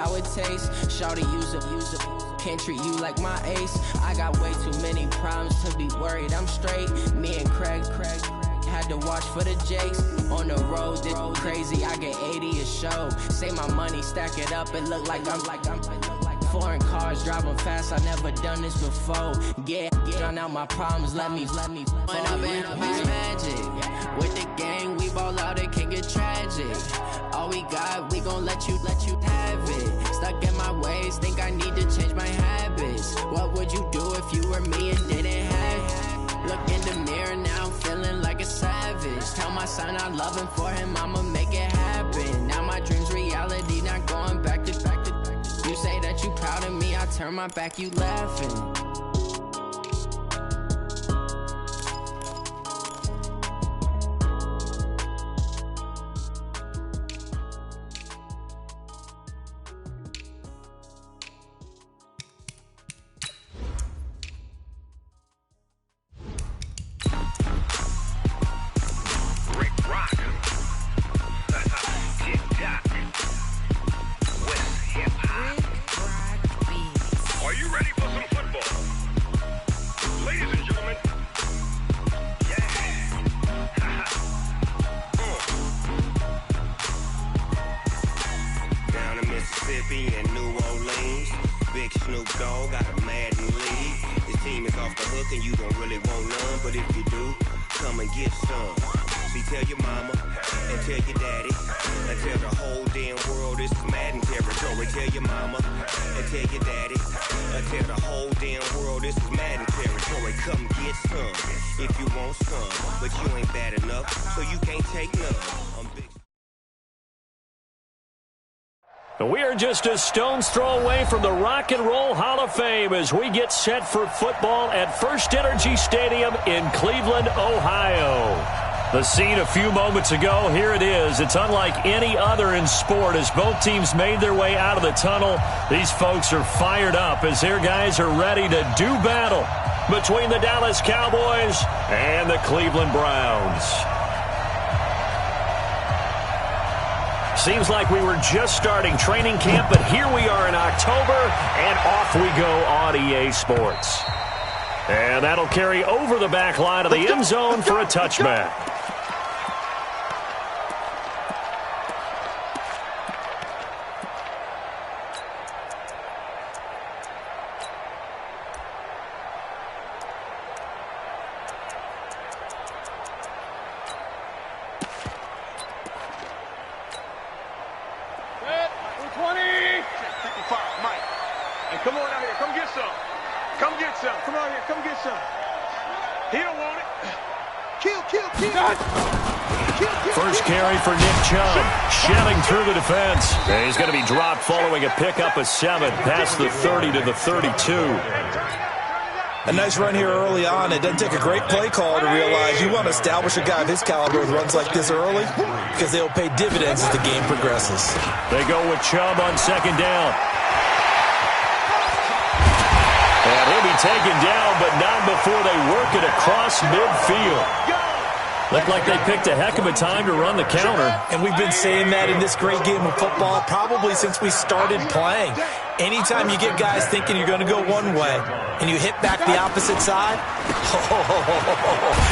How it tastes, shawty use it, can't treat you like my ace. I got way too many problems to be worried, I'm straight. Me and Craig had to watch for the Jakes. On the road, this crazy, I get 80 a show. Say my money, stack it up, it look like I'm foreign cars, driving fast, I never done this before. Get drown out my problems, let me When up in it's magic. With the gang, we ball out, it can get tragic. All we got, we gon' let you have it. Stuck in my ways, think I need to change my habits. What would you do if you were me and didn't have it? Look in the mirror, now I'm feeling like a savage. Tell my son I love him, for him I'ma make it happen. Now my dream's reality, not going back to. You say that you proud of me, I turn my back, you laughing. We're just a stone's throw away from the Rock and Roll Hall of Fame as we get set for football at First Energy Stadium in Cleveland, Ohio. The scene a few moments ago, here it is. It's unlike any other in sport as both teams made their way out of the tunnel. These folks are fired up as their guys are ready to do battle between the Dallas Cowboys and the Cleveland Browns. Seems like we were just starting training camp, but here we are in October, and off we go on EA Sports. And that'll carry over the back line of the end zone for a touchback. First carry for Nick Chubb, shelling through the defense. And he's going to be dropped following a pickup of 7 past the 30 to the 32. A nice run here early on. It doesn't take a great play call to realize you want to establish a guy of his caliber with runs like this early because they'll pay dividends as the game progresses. They go with Chubb on second down. And he'll be taken down, but not before they work it across midfield. Looked like they picked a heck of a time to run the counter. And we've been saying that in this great game of football probably since we started playing. Anytime you get guys thinking you're going to go one way and you hit back the opposite side,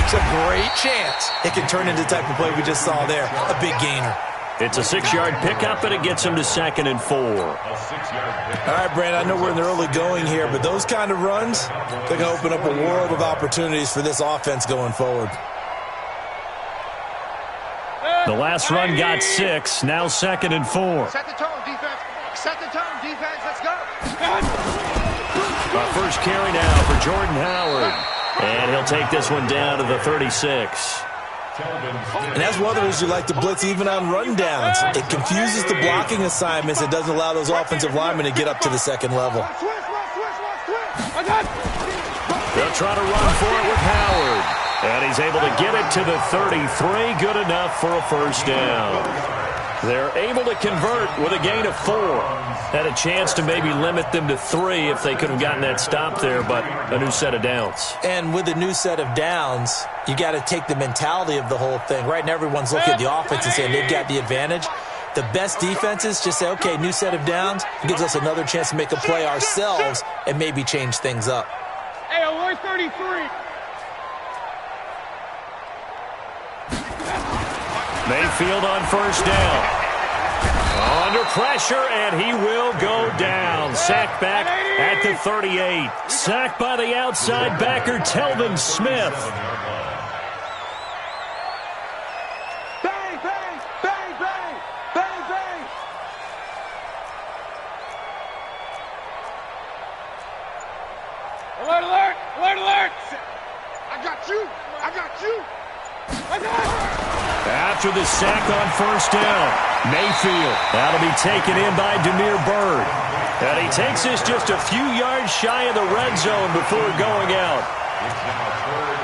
it's a great chance it can turn into the type of play we just saw there, a big gainer. It's a 6-yard pickup, and it gets him to 2nd and 4. All right, Brandon, I know we're in the early going here, but those kind of runs, they're going to open up a world of opportunities for this offense going forward. The last run got 6, now 2nd and 4. Set the tone, defense. Set the tone, defense. Let's go. Our first carry now for Jordan Howard. And he'll take this one down to the 36. And that's one of the reasons you like to blitz even on rundowns. It confuses the blocking assignments. It doesn't allow those offensive linemen to get up to the second level. They'll try to run for it with Howard. And he's able to get it to the 33. Good enough for a first down. They're able to convert with a gain of 4. Had a chance to maybe limit them to 3 if they could have gotten that stop there, but a new set of downs. And with a new set of downs, you got to take the mentality of the whole thing. Right now, everyone's looking at the offense and saying they've got the advantage. The best defenses just say, okay, new set of downs. It gives us another chance to make a play ourselves and maybe change things up. Hey, alert 33. Mayfield on first down. Under pressure, and he will go down. Sacked back at the 38. Sacked by the outside backer, Telvin Smith. Bang, bang, bang, bang, bang, bang. Alert, alert, alert, alert. I got you. I got you. I got you. After the sack on first down, Mayfield. That'll be taken in by Demir Bird. And he takes this just a few yards shy of the red zone before going out. It's now 3rd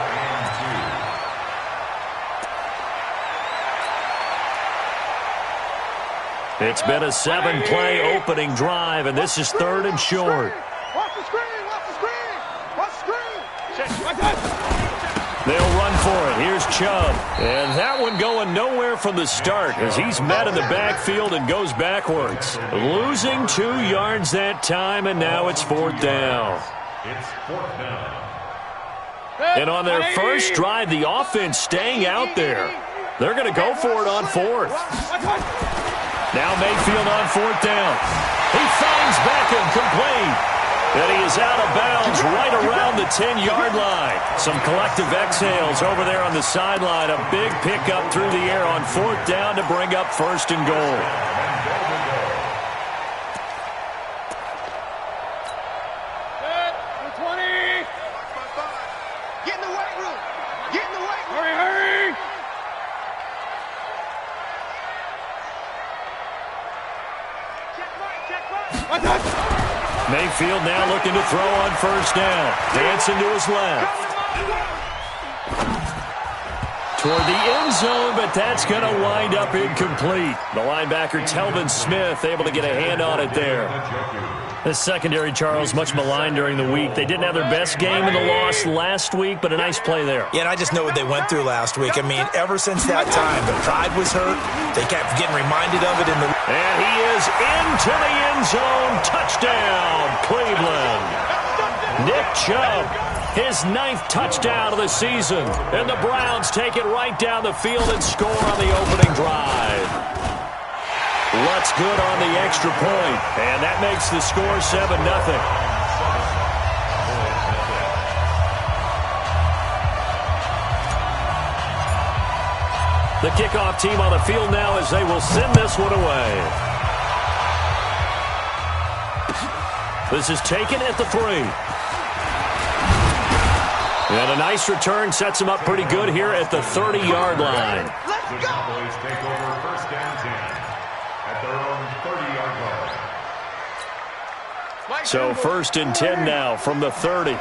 and 2. It's been a 7-play opening drive, and this is 3rd and short. Watch the screen, watch the screen, watch the screen. Watch that. They'll run for it. Here's Chubb. And that one going nowhere from the start as he's met in the backfield and goes backwards. Losing 2 yards that time, and now it's 4th down. It's 4th down. And on their first drive, the offense staying out there. They're going to go for it on 4th. Now Mayfield on 4th down. He finds Beckham complete. And he is out of bounds right around the 10-yard line. Some collective exhales over there on the sideline. A big pickup through the air on 4th down to bring up 1st and goal. Get in the weight room. Get in the weight room. Hurry, hurry. Check right. Mayfield now looking to throw on first down. Dancing to his left. Toward the end zone, but that's going to wind up incomplete. The linebacker, Telvin Smith, able to get a hand on it there. This secondary, Charles, much maligned during the week. They didn't have their best game in the loss last week, but a nice play there. Yeah, and I just know what they went through last week. I mean, ever since that time, the pride was hurt. They kept getting reminded of it in the... And he is into the end zone. Touchdown, Cleveland. Nick Chubb, his 9th touchdown of the season. And the Browns take it right down the field and score on the opening drive. What's good on the extra point? And that makes the score 7-0. The kickoff team on the field now as they will send this one away. This is taken at the 3. And a nice return sets him up pretty good here at the 30-yard line. The Cowboys take over 1st and 10 at their own 30-yard line. So 1st and 10 now from the 30.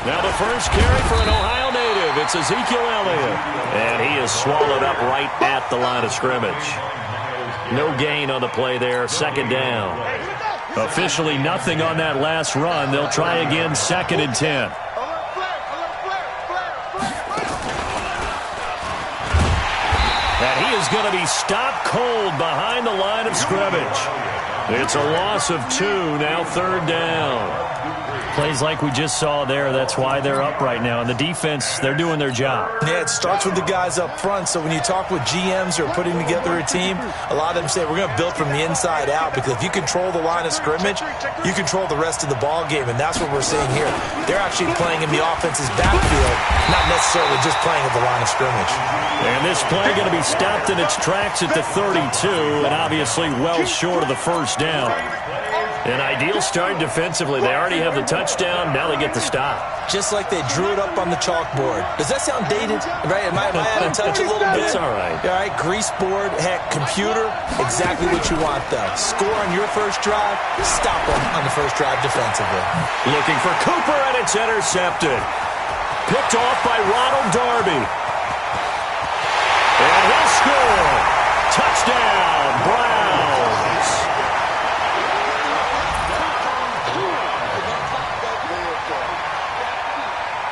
Now the first carry for an Ohio native. It's Ezekiel Elliott. And he is swallowed up right at the line of scrimmage. No gain on the play there. 2nd down. Officially nothing on that last run. They'll try again 2nd and 10. And he is going to be stopped cold behind the line of scrimmage. It's a loss of 2. Now 3rd down. Plays like we just saw there, that's why they're up right now. And the defense, they're doing their job. Yeah, it starts with the guys up front. So when you talk with GMs who are putting together a team, a lot of them say we're going to build from the inside out, because if you control the line of scrimmage, you control the rest of the ball game, and that's what we're seeing here. They're actually playing in the offense's backfield, not necessarily just playing at the line of scrimmage. And this play going to be stopped in its tracks at the 32, and obviously well short of the 1st down. An ideal start defensively. They already have the touchdown. Now they get the stop. Just like they drew it up on the chalkboard. Does that sound dated? Right? Am I out of touch a little bit? It's all right. All right, grease board, heck, computer, exactly what you want, though. Score on your first drive, stop them on the first drive defensively. Looking for Cooper, and it's intercepted. Picked off by Ronald Darby. And Touchdown, Browns.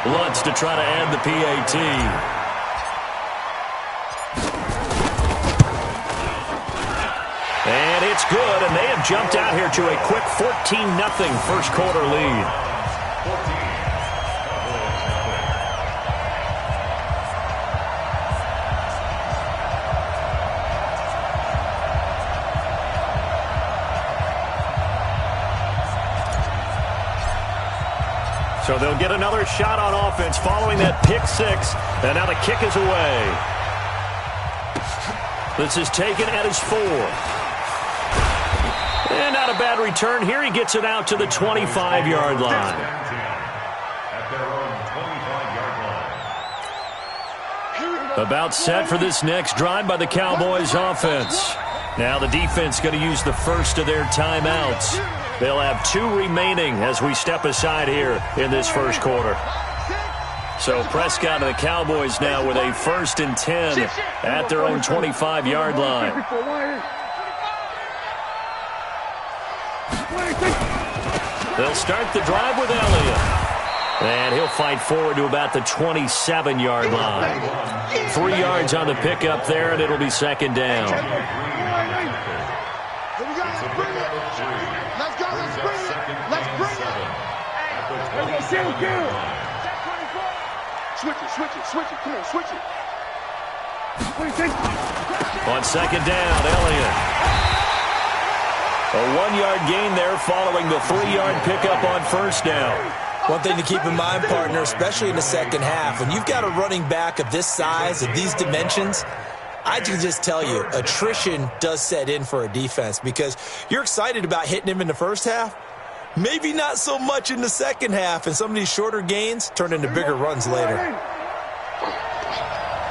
Lutz to try to add the PAT. And it's good, and they have jumped out here to a quick 14-0 first quarter lead. So they'll get another shot on offense following that pick six. And now the kick is away. This is taken at his 4. And not a bad return here. He gets it out to the 25-yard line. At their own 25-yard line. About set for this next drive by the Cowboys offense. Now the defense going to use the first of their timeouts. They'll have 2 remaining as we step aside here in this first quarter. So Prescott and the Cowboys now with a 1st and 10 at their own 25-yard line. They'll start the drive with Elliott. And he'll fight forward to about the 27-yard line. 3 yards on the pickup there, and it'll be 2nd down. Switch it. Come on, switch it. On 2nd down, Elliott. A 1-yard gain there following the 3-yard pickup on 1st down. One thing to keep in mind, partner, especially in the second half, when you've got a running back of this size, of these dimensions, I can just tell you, attrition does set in for a defense because you're excited about hitting him in the first half. Maybe not so much in the second half, and some of these shorter gains turn into bigger runs later.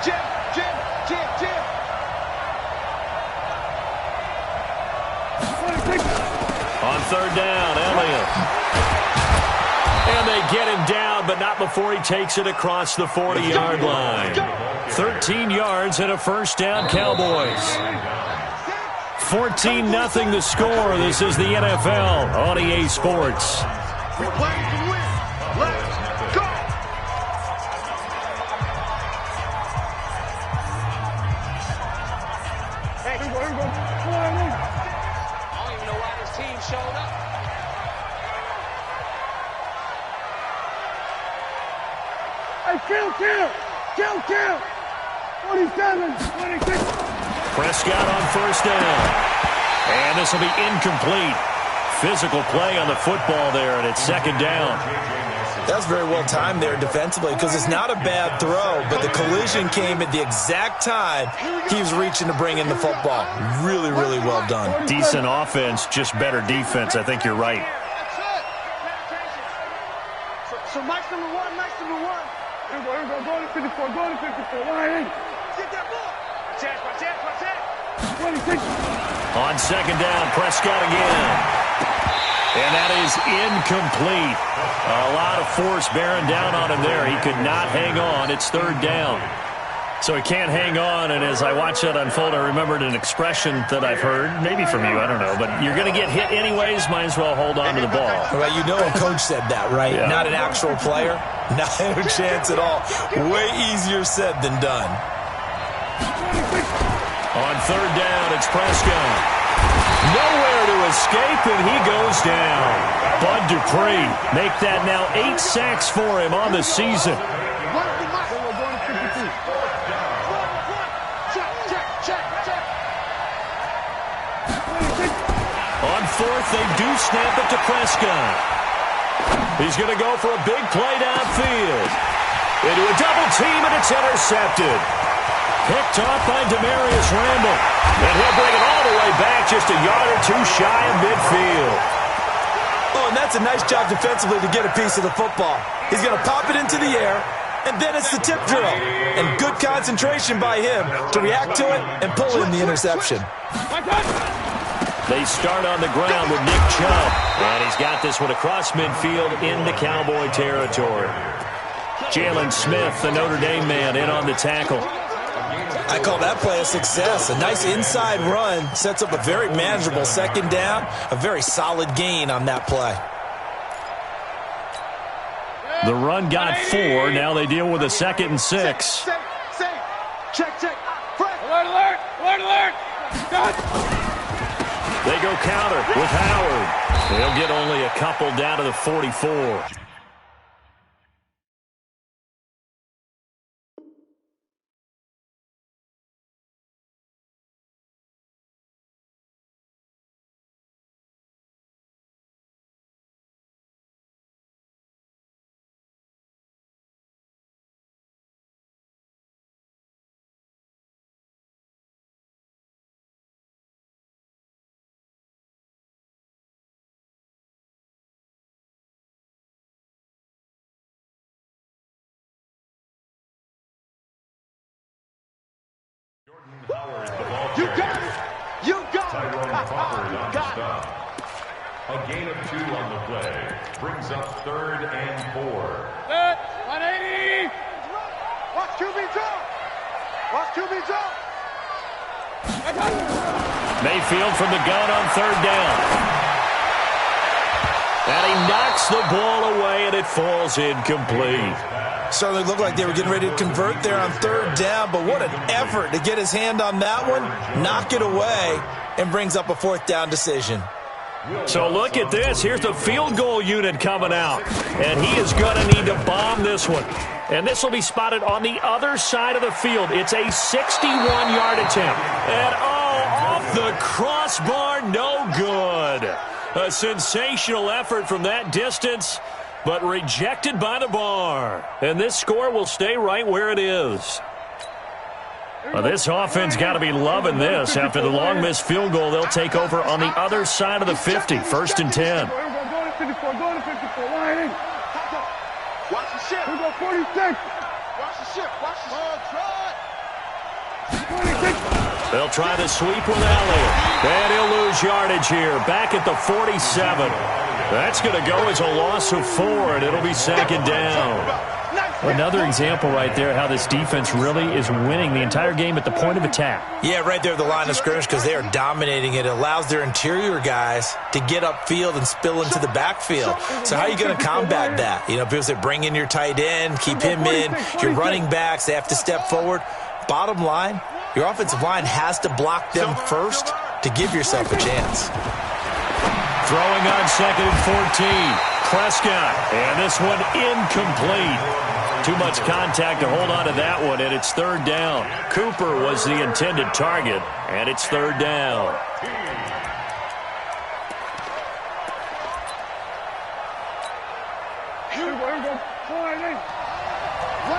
Jim. On 3rd down, Elliott. And they get him down, but not before he takes it across the 40-yard line. 13 yards and a 1st down, Cowboys. 14-0 the score. This is the NFL on EA Sports. We play to win. Let's go. Hey, here we go. Come on, I don't even know why this team showed up. Hey, kill. 27, 26. Prescott on 1st down. And this will be incomplete. Physical play on the football there, and it's 2nd down. That was very well timed there defensively because it's not a bad throw, but the collision came at the exact time he was reaching to bring in the football. Really, really well done. Decent offense, just better defense. I think you're right. So Mike's number one. Here we go. Go to 54. Get that ball. Watch that. 26. On 2nd down, Prescott again. And that is incomplete. A lot of force bearing down on him there. He could not hang on. It's 3rd down. So he can't hang on, and as I watch that unfold, I remembered an expression that I've heard, maybe from you, I don't know, but you're going to get hit anyways, might as well hold on to the ball. Well, you know a coach said that, right? Yeah. Not an actual player. Not a chance at all. Way easier said than done. On 3rd down, it's Prescott. Nowhere to escape, and he goes down. Bud Dupree make that now 8 sacks for him on the season. On 4th, they do snap it to Prescott. He's going to go for a big play downfield. Into a double team, and it's intercepted. Picked off by Demarius Randall. And he'll bring it all the way back just a yard or 2 shy of midfield. Oh, and that's a nice job defensively to get a piece of the football. He's going to pop it into the air, and then it's the tip drill. And good concentration by him to react to it and pull in the interception. They start on the ground with Nick Chubb. And he's got this one across midfield into Cowboy territory. Jalen Smith, the Notre Dame man, in on the tackle. I call that play a success. A nice inside run sets up a very manageable second down, a very solid gain on that play. The run got 4. Now they deal with a 2nd and 6. Check. Alert. They go counter with Howard. They'll get only a couple down to the 44. You got it. Tyrone Crawford on the stop. A gain of 2 on the play brings up 3rd and 4. Set. 180. Watch QB jump. Mayfield from the gun on 3rd down. And he knocks the ball away, and it falls incomplete. Certainly looked like they were getting ready to convert there on 3rd down, but what an effort to get his hand on that one, knock it away, and brings up a 4th down decision. So look at this. Here's the field goal unit coming out, and he is going to need to bomb this one. And this will be spotted on the other side of the field. It's a 61-yard attempt. And, off the crossbar, no good. A sensational effort from that distance, but rejected by the bar. And this score will stay right where it is. Well, this offense got to be loving this. After the long missed field goal, they'll take over on the other side of the 50, 1st and 10. Go to 54. Line in. Watch the ship. We go 46. Watch the ship. Try. 26. They'll try to sweep with Elliott. And he'll lose yardage here. Back at the 47. That's going to go as a loss of 4, and it'll be 2nd down. Another example right there how this defense really is winning the entire game at the point of attack. Yeah, right there at the line of scrimmage because they are dominating it. It allows their interior guys to get upfield and spill into the backfield. So how are you going to combat that? You know, people say bring in your tight end, keep him in. Your running backs, they have to step forward. Bottom line, your offensive line has to block them first to give yourself a chance. Throwing on 2nd and 14. Prescott, and this one incomplete. Too much contact to hold on to that one, and it's 3rd down. Cooper was the intended target, and it's 3rd down. Here we go. Line in. Go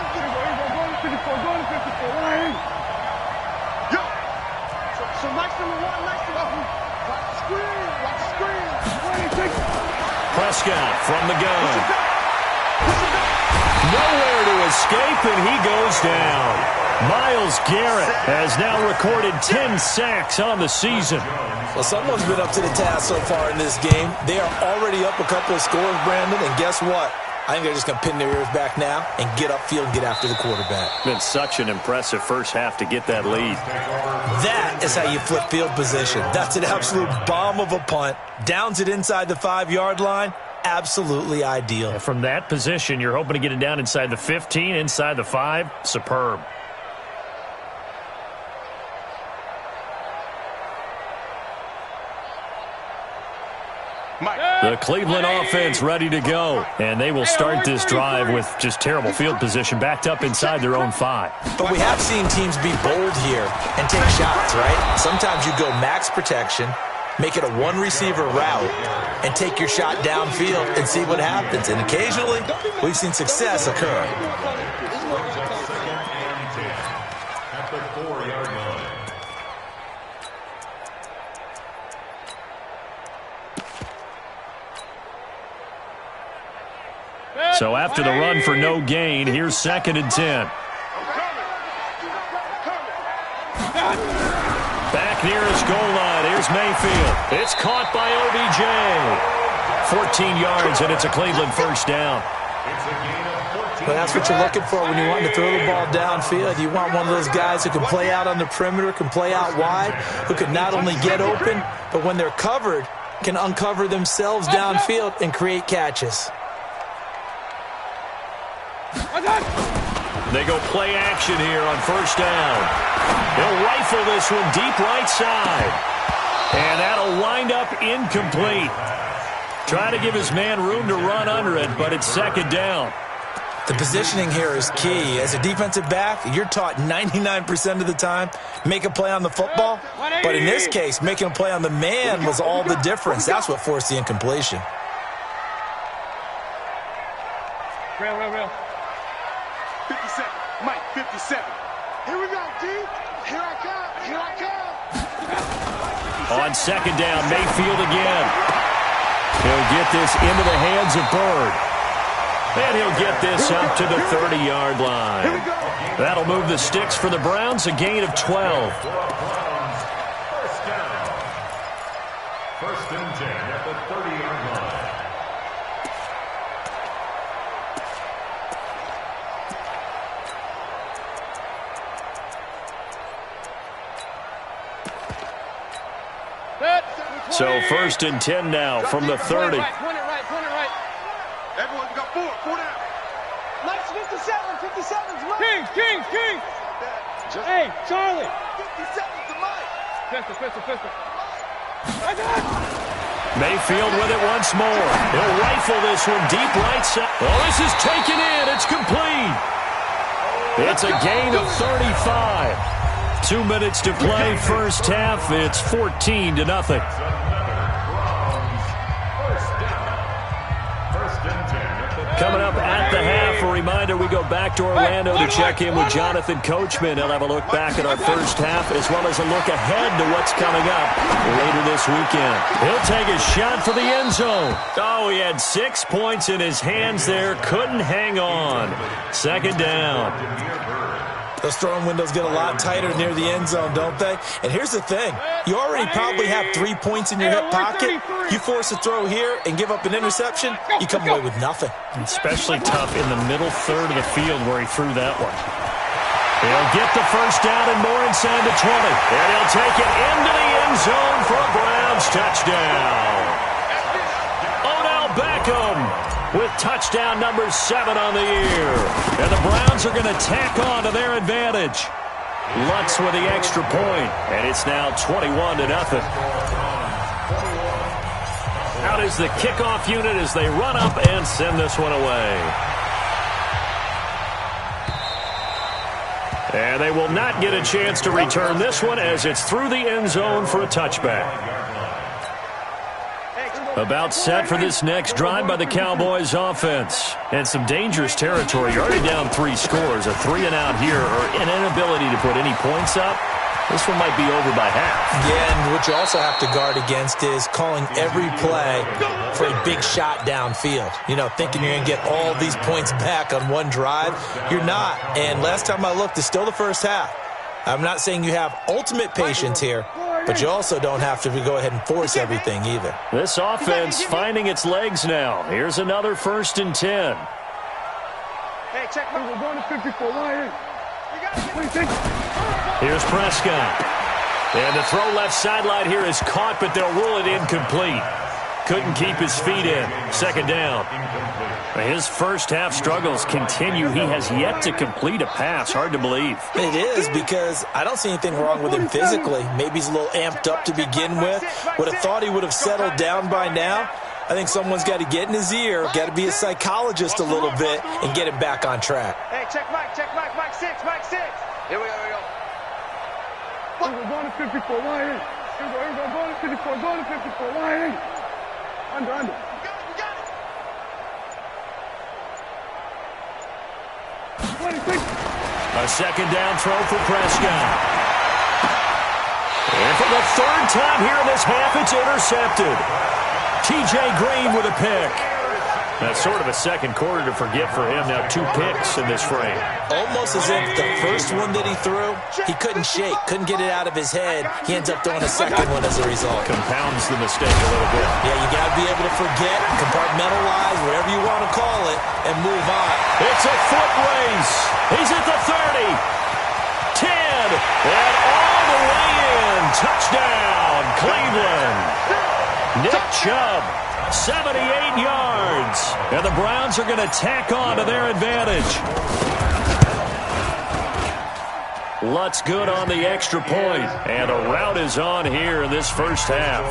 to 54. Line in. Yo. So nice number 1. Watch the screen. 26. Prescott from the gun. Nowhere to escape, and he goes down. Myles Garrett has now recorded 10 sacks on the season. Well, someone's been up to the task so far in this game. They are already up a couple of scores, Brandon, and guess what? I think they're just going to pin their ears back now and get upfield and get after the quarterback. Been such an impressive first half to get that lead. That is how you flip field position. That's an absolute bomb of a punt. Downs it inside the 5-yard line. Absolutely ideal. And from that position, you're hoping to get it down inside the 15, inside the 5. Superb. The Cleveland offense ready to go. And they will start this drive with just terrible field position backed up inside their own 5. But we have seen teams be bold here and take shots, right? Sometimes you go max protection, make it a 1-receiver route, and take your shot downfield and see what happens. And occasionally, we've seen success occur. At the 4-yard line. So after the run for no gain, here's 2nd and 10. Back near his goal line. Here's Mayfield. It's caught by OBJ. 14 yards, and it's a Cleveland 1st down. It's a gain of But that's what you're looking for when you want to throw the ball downfield. You want one of those guys who can play out on the perimeter, can play out wide, who can not only get open, but when they're covered, can uncover themselves downfield and create catches. They go play action here on first down. He'll rifle this one deep right side. And that'll wind up incomplete. Try to give his man room to run under it, but it's second down. The positioning here is key. As a defensive back, you're taught 99% of the time, make a play on the football. But in this case, making a play on the man was all the difference. That's what forced the incompletion. Real. 57. Mike, 57. Here we go, D. Here I come. On second down, Mayfield again. He'll get this into the hands of Bird. And he'll get this up to the 30-yard line. That'll move the sticks for the Browns, a gain of 12. First down. First and 10 at the 30-yard line. So first and 10 now from the 30. Point it right. Everyone, we got four down. Nice 57's Mike. King. Hey, Charlie. 57's to Mike. Pistol. Mayfield with it once more. He'll rifle this one deep right side. Oh, this is taken in. It's complete. It's a gain of 35. 2 minutes to play first half. It's 14-0. Coming up at the half, a reminder, we go back to Orlando to check in with Jonathan Coachman. He'll have a look back at our first half as well as a look ahead to what's coming up later this weekend. He'll take a shot for the end zone. Oh, he had 6 points in his hands there. Couldn't hang on. Second down. Those throwing windows get a lot tighter near the end zone, don't they? And here's the thing. You already probably have 3 points in your hip pocket. You force a throw here and give up an interception, you come away with nothing. Especially tough in the middle third of the field where he threw that one. He'll get the first down and more inside the 20. And he'll take it into the end zone for a Browns touchdown. Odell Beckham with touchdown number 7 on the year. And the Browns are going to tack on to their advantage. Lutz with the extra point, and it's now 21-0. Out is the kickoff unit as they run up and send this one away. And they will not get a chance to return this one as it's through the end zone for a touchback. About set for this next drive by the Cowboys offense. And some dangerous territory. You're already down 3 scores. A 3-and-out here or an inability to put any points up. This one might be over by half. Yeah, and what you also have to guard against is calling every play for a big shot downfield. You know, thinking you're going to get all these points back on one drive. You're not. And last time I looked, it's still the first half. I'm not saying you have ultimate patience here, but you also don't have to go ahead and force everything either. This offense finding its legs now. Here's another first and 10. Hey, check. We're going to 54. Here's Prescott. And the throw left sideline here is caught, but they'll rule it incomplete. Couldn't keep his feet in. Second down. His first half struggles continue. He has yet to complete a pass. Hard to believe. It is, because I don't see anything wrong with him physically. Maybe he's a little amped up to begin with. Would have thought he would have settled down by now. I think someone's got to get in his ear, got to be a psychologist a little bit, and get him back on track. Hey, check Mike 6. Here we go. We're going to 54. Line in. Here we go. Going to 54. Going to 54. Line in. Under. We got it. A second down throw for Prescott. And for the third time here in this half, it's intercepted. T.J. Green with a pick. That's sort of a second quarter to forget for him. Now 2 picks in this frame. Almost as if the first one that he threw, he couldn't shake, couldn't get it out of his head. He ends up throwing a second one as a result. Compounds the mistake a little bit. Yeah, you got to be able to forget, compartmentalize, whatever you want to call it, and move on. It's a foot race. He's at the 30. 10. And all the way in. Touchdown, Cleveland. Nick Chubb. 78 yards. And the Browns are going to tack on to their advantage. Lutz good on the extra point. And a rout is on here in this first half.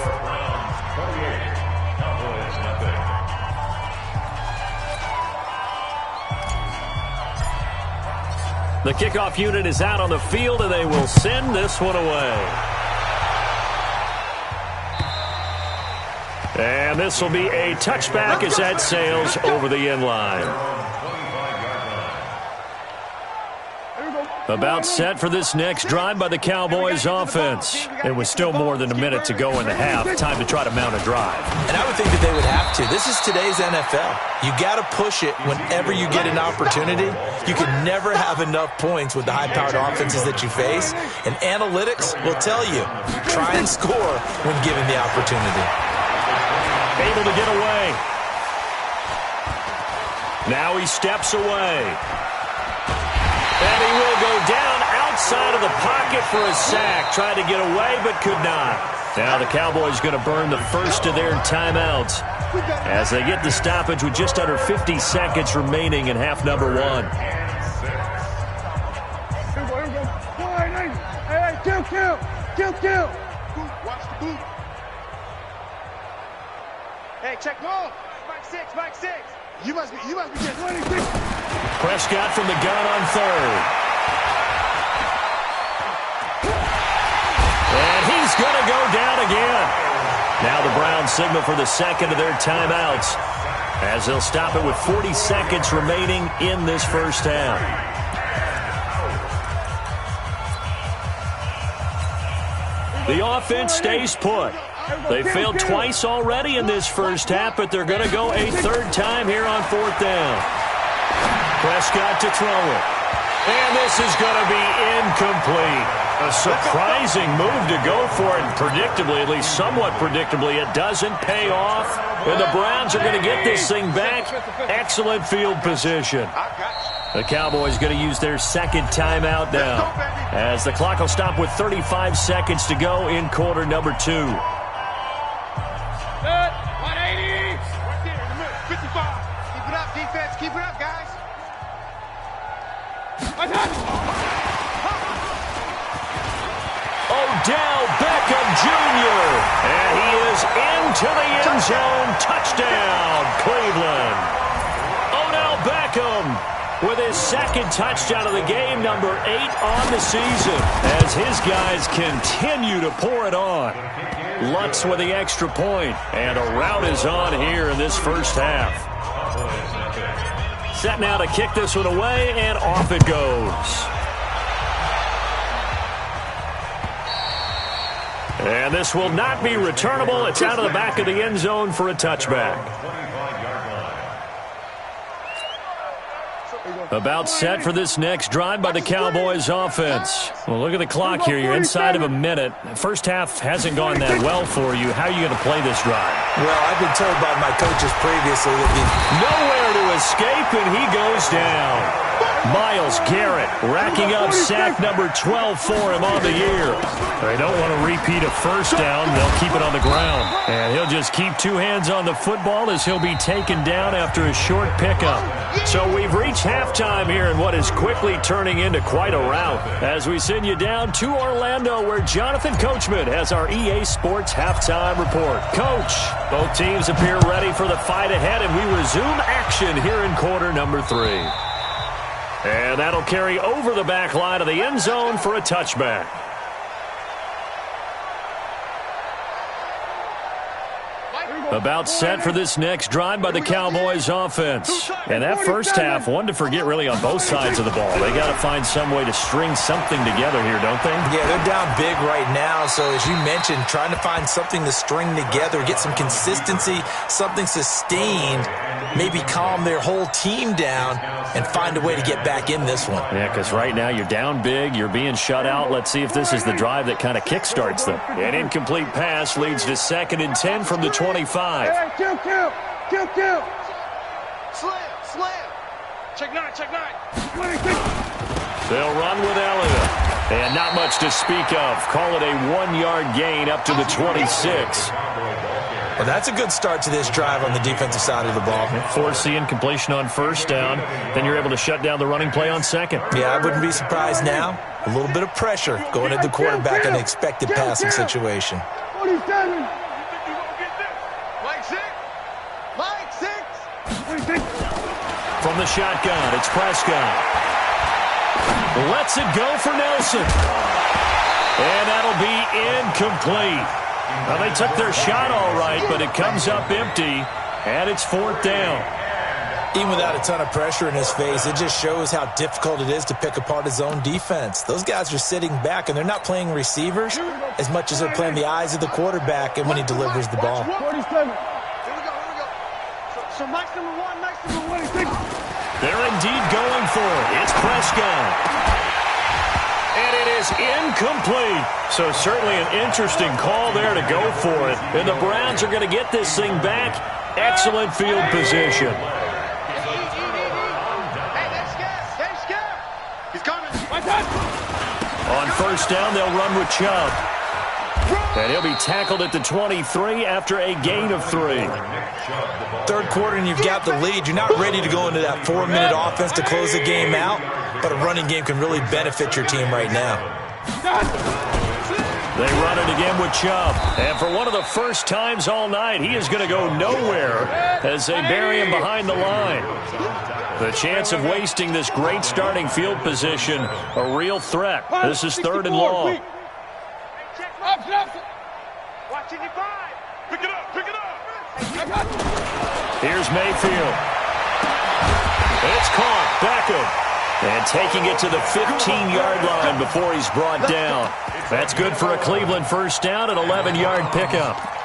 The kickoff unit is out on the field, and they will send this one away. And this will be a touchback as that sails over the end line. About set for this next drive by the Cowboys offense. It was still more than a minute to go in the half. Time to try to mount a drive. And I would think that they would have to. This is today's NFL. You got to push it whenever you get an opportunity. You can never have enough points with the high-powered offenses that you face. And analytics will tell you, try and score when given the opportunity. Able to get away. Now he steps away. And he will go down outside of the pocket for a sack. Tried to get away, but could not. Now the Cowboys going to burn the first of their timeouts as they get the stoppage with just under 50 seconds remaining in half number 1. Here we go. Kill. Watch the boot. Hey, check one. Mike 6. You must be getting 26. Prescott from the gun on third. And he's going to go down again. Now the Browns signal for the second of their timeouts as they'll stop it with 40 seconds remaining in this first half. The offense stays put. They failed twice already in this first half, but they're going to go a third time here on 4th down. Prescott to throw it. And this is going to be incomplete. A surprising move to go for it. Predictably, at least somewhat predictably, it doesn't pay off. And the Browns are going to get this thing back. Excellent field position. The Cowboys going to use their second timeout now, as the clock will stop with 35 seconds to go in quarter number 2. 180. Right there in the middle. 55. Keep it up, defense. Keep it up, guys. Odell Beckham Jr. And he is into the end zone. Touchdown, Cleveland. Odell Beckham with his second touchdown of the game, number 8 on the season, as his guys continue to pour it on. Lutz with the extra point, and a rout is on here in this first half. Set now to kick this one away, and off it goes. And this will not be returnable. It's out of the back of the end zone for a touchback. About set for this next drive by the Cowboys offense. Well, look at the clock here. You're inside of a minute. First half hasn't gone that well for you. How are you going to play this drive? Well, I've been told by my coaches previously that nowhere to escape, and he goes down. Myles Garrett racking up sack number 12 for him on the year. They don't want to repeat a first down. They'll keep it on the ground. And he'll just keep 2 hands on the football as he'll be taken down after a short pickup. So we've reached halftime here in what is quickly turning into quite a rout as we send you down to Orlando, where Jonathan Coachman has our EA Sports halftime report. Coach, both teams appear ready for the fight ahead, and we resume action here in quarter number 3. And that'll carry over the back line of the end zone for a touchback. About set for this next drive by the Cowboys offense. And that first half, one to forget really on both sides of the ball. They got to find some way to string something together here, don't they? Yeah, they're down big right now. So as you mentioned, trying to find something to string together, get some consistency, something sustained, maybe calm their whole team down and find a way to get back in this one. Yeah, because right now you're down big, you're being shut out. Let's see if this is the drive that kind of kickstarts them. An incomplete pass leads to 2nd and 10 from the 25. Hey, kill. Slam. Check nine. They'll run with Elliott. And not much to speak of. Call it a 1-yard gain up to the 26. Well, that's a good start to this drive on the defensive side of the ball. Force the incompletion on first down. Then you're able to shut down the running play on second. Yeah, I wouldn't be surprised now. A little bit of pressure going at the quarterback in an expected passing situation. 47. From the shotgun, it's Prescott. Lets it go for Nelson. And that'll be incomplete. Now, they took their shot all right, but it comes up empty, and it's 4th down. Even without a ton of pressure in his face, it just shows how difficult it is to pick apart his own defense. Those guys are sitting back, and they're not playing receivers as much as they're playing the eyes of the quarterback and when he delivers the ball. 47. Here we go. So Mike's number one. They're indeed going for it. It's Prescott. And it is incomplete. So certainly an interesting call there to go for it. And the Browns are going to get this thing back. Excellent field position. He's coming. On first down, they'll run with Chubb. And he'll be tackled at the 23 after a gain of 3. Third quarter and you've got the lead. You're not ready to go into that 4-minute offense to close the game out, but a running game can really benefit your team right now. They run it again with Chubb. And for one of the first times all night, he is going to go nowhere as they bury him behind the line. The chance of wasting this great starting field position, a real threat. This is 3rd and long. Watch it, 5. Pick it up. Here's Mayfield. It's caught. Beckham. And taking it to the 15-yard line before he's brought down. That's good for a Cleveland first down, an 11-yard pickup.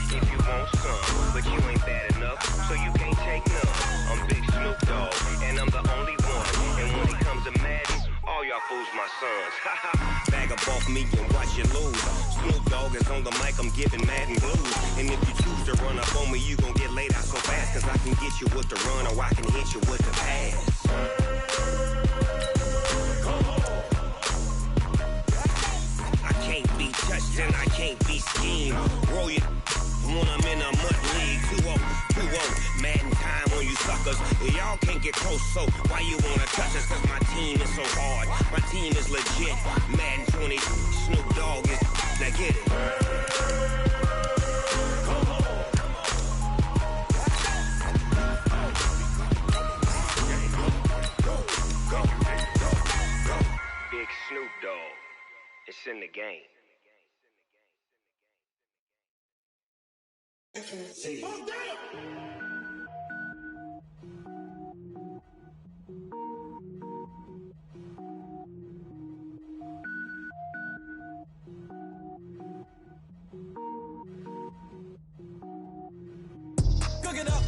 If you want sons. Bag up off me and watch you lose. Snoop Dogg is on the mic, I'm giving mad and blues. And if you choose to run up on me, you gon' get laid out so fast. Cause I can get you with the run or I can hit you with the pass. I can't be touched and I can't be schemed. Roll you when I'm in a mud league. 2-0, mad in time on you suckers. Y'all can't get close, so why you wanna touch us? Cause my team is so hard, my team is legit. Madden 20, Snoop Dogg is, now get it. Big Snoop Dogg, it's in the game. See. Cook it up,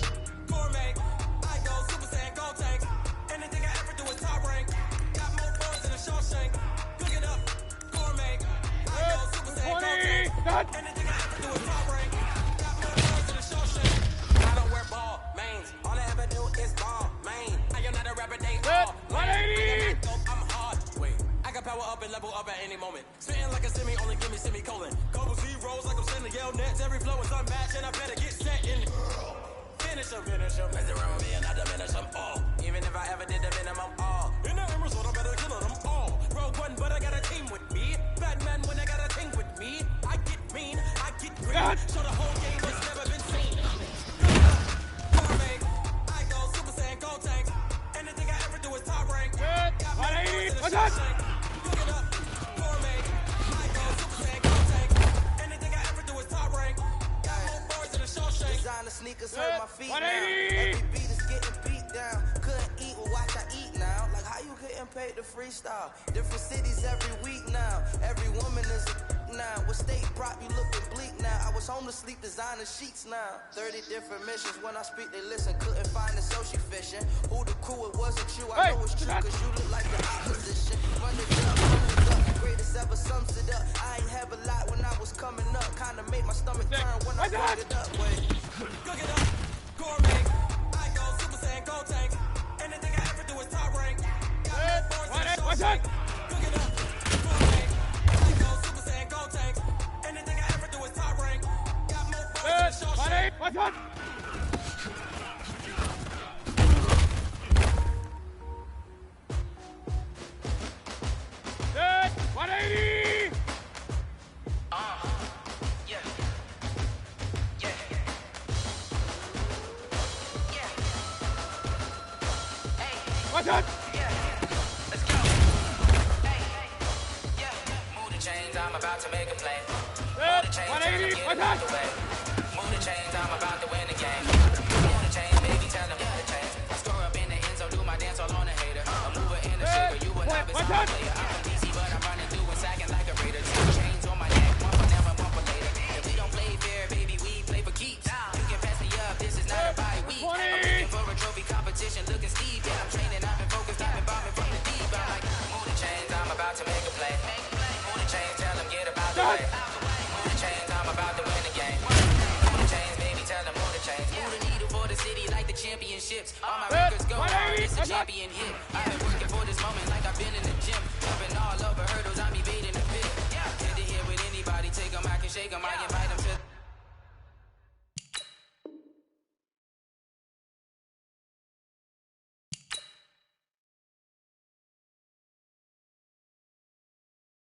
gourmet. I go Super Saiyan, gold tank. Anything I ever do is top rank. Got more boys than a Shawshank. Cook it up, gourmet. I go Super Saiyan, gold tank. Anything I ever do is top rank. Got more boys than a Shawshank. I don't wear ball mains. All I ever do is ball main. I am not a rapper, they all lame. I'm hard. Wait, I got power up and level up at any moment. Spitting like a semi, only give me semicolon. Couple zeros like I'm sending yell nets. Every flow is unmatched and I better get set in. Finish them. Mess around with me and I diminish them all. Even if I ever did the minimum all. In the end result, I better kill them all. Rogue One, but I got a team with me. Batman, when I got a team with me. I get mean, I get green. So the whole game has never been seen. Gourmet, I go Super Saiyan, gold tank. Anything I ever do is top rank. Got more boys than a Shawshank. Cook it up, gourmet. I go Super Saiyan, gold tank. Anything I ever do is top rank. Got more boys than a Shawshank. Designer sneakers hurt my feet now. Every beat is getting beat down. Couldn't eat, well watch I eat now. Like how you getting paid to freestyle? Different cities every week now. Every woman is a now. With state prop, you looking bleak now. I was home to sleep, designer sheets now. 30 different missions. When I speak, they listen. Couldn't find the social fishing. Who the crew? It wasn't you. I know it's true, cause you look like the opposition. Run it up. Greatest ever sums it up. I ain't have a lot when I was coming up. Kinda made my stomach turn when I brought it up. Wait. Cook it up, gourmet. I go Super Saiyan, gold tank. Anything I ever do is top rank. Got more boys than a Shawshank. Cook it up, gourmet. I go Super Saiyan, gold tank. Anything I ever do is top rank. Got more boys than a Shawshank. Good, 180! Yeah. What's up? Yeah, let's go. Hey, yeah. Move the chains, I'm about to make a play. Move the chains, 180, get what's out up? the way. Move the chains, I'm about to win the game. Move the chains, baby, tell them move the chains. I score up in the end zone, do my dance all on a hater. A mover in the shaker, you a novice, I'm a player. I'm from DC, but I'm running through and sacking like a raider. Two chains on my neck, one for now and one for later. If we don't play fair, baby, we play for keeps. You can pass me up, this is not a bye week. I'm looking for a trophy competition, looking steep. Yeah, I'm training, I've been focused, I've been bombing from the deep. I'm like, move the chains, I'm about to make a play. Move the chains, tell them get about the way. Move the chains, I'm about to win the game. Move the chains, baby, tell them move the chains. Move the needle for the city like the championships. All my records go hard, it's a champion hit. I've been working for this moment like I've been in the gym. Jumping all over hurdles, I'm evading the pit. Head to head with anybody, take them, I can shake them, I invite them to.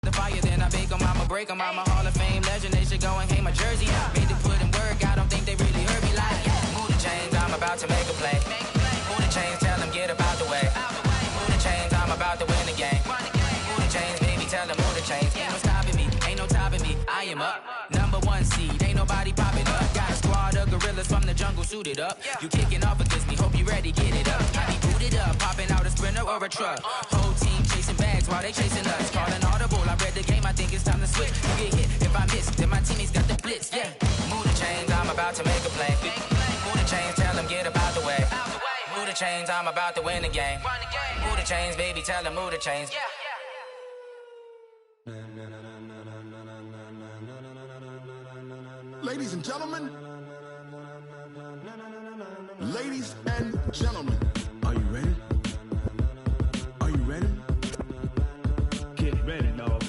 The fire, then I bake them, I'ma break them. I'm a Hall of Fame legend, they should go and hang my jersey. Made to put in work, I don't think they really heard me like. Move the chains, I'm about to make a play. Move the chains, tell them get about the way. Move the chains, I'm about to win the game. Move the chains, baby, tell them move the chains. Ain't no stopping me, ain't no topping me. I am up, #1 seed, ain't nobody popping up. Got a squad of gorillas from the jungle suited up. You kicking off against me, hope you ready, get it up. I be booted up, popping out a Sprinter or a truck. Whole team chasing bags while they chasing us. Calling audible, I read the game, I think it's time to switch. You get hit, if I miss, then my teammates got the blitz, yeah. Move the chains, I'm about to make a play. Move the chains, tell them get about the way. Move the chains, I'm about to win the game. Move the chains, baby, tell them move the chains. Ladies and gentlemen. Ladies and gentlemen. Are you ready? Are you ready? Get ready, dog.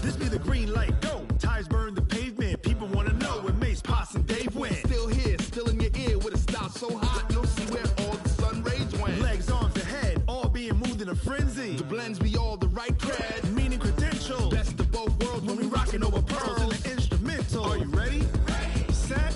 This be the green light, go. Tires burn the pavement. People wanna know where Mace, Potts, and Dave went. Still here, still in your ear with a style so hot, you'll see where all the sun rays went. Legs, arms, and head, all being moved in a frenzy. The blends be all the right cred, meaning credentials. Best of both worlds when we rockin' over pearls in the instrumental. Are you ready? Set,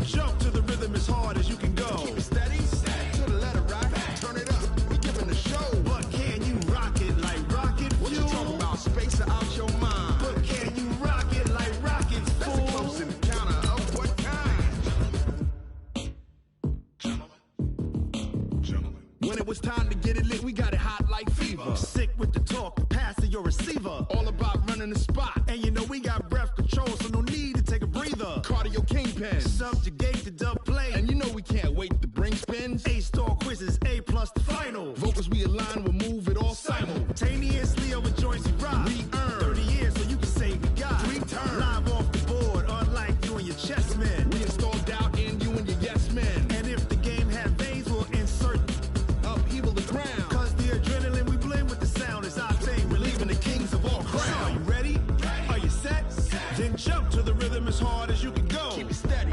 jump to the rhythm as hard as you can go. Keep it steady, to the letter right. Turn it up, we giving the show. But can you rock it like rocket fuel? What you talking about? Space out your mind. But can you rock it like rockets, fool? That's a close encounter of what kind? Gentlemen. When it was time to get it lit, we got it hot like fever. Sick with the talk, pass to your receiver. All about running the spot. And you know we got breath control, so no need to take a breather. Cardio kingpin, subjugate the dub play. And you know we can't wait to bring spins. A-star quizzes, A+ the final. Vocals we align, we'll move it all simultaneously over joints we rock. We earn 30 years, so you can say we got 3 turns. Live off the board, unlike you and your chess men. We install doubt in you and your yes men. And if the game had veins, we'll insert upheaval the ground. Cause the adrenaline we blend with the sound is our thing. We're leaving the kings of all crowns. Are you ready? Are you set? Then jump to the rhythm as hard as you can go. Keep it steady,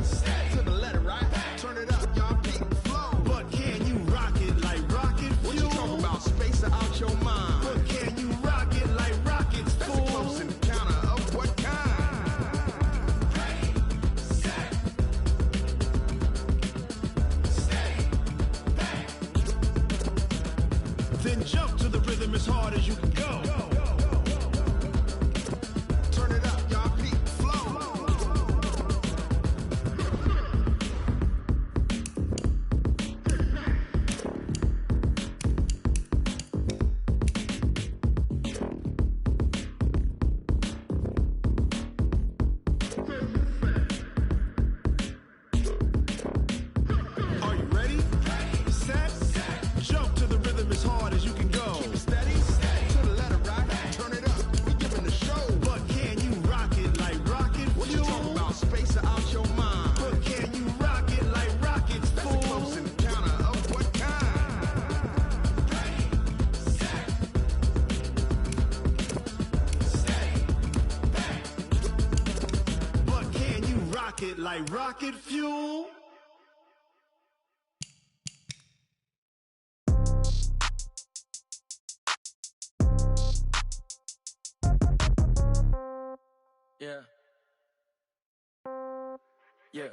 to the letter right. Turn it up, y'all beat the flow. But can you rock it like rocket fuel? What you talking about? Space out your mind. But can you rock it like rockets, fool? That's a close encounter of what kind? Then jump to the rhythm as hard as you can go. Turn it up, y'all beat the flow. Are you ready? Set, jump to the rhythm as hard as you can go. Keep it steady, to the letter right. Turn it up, we giving the show. But can you rock it like rocket fuel? What you talking about? Space out your mind. But can you rock it like rockets, fool? That's a close encounter of what kind? But can you rock it like rocket fuel? Yeah. Yeah.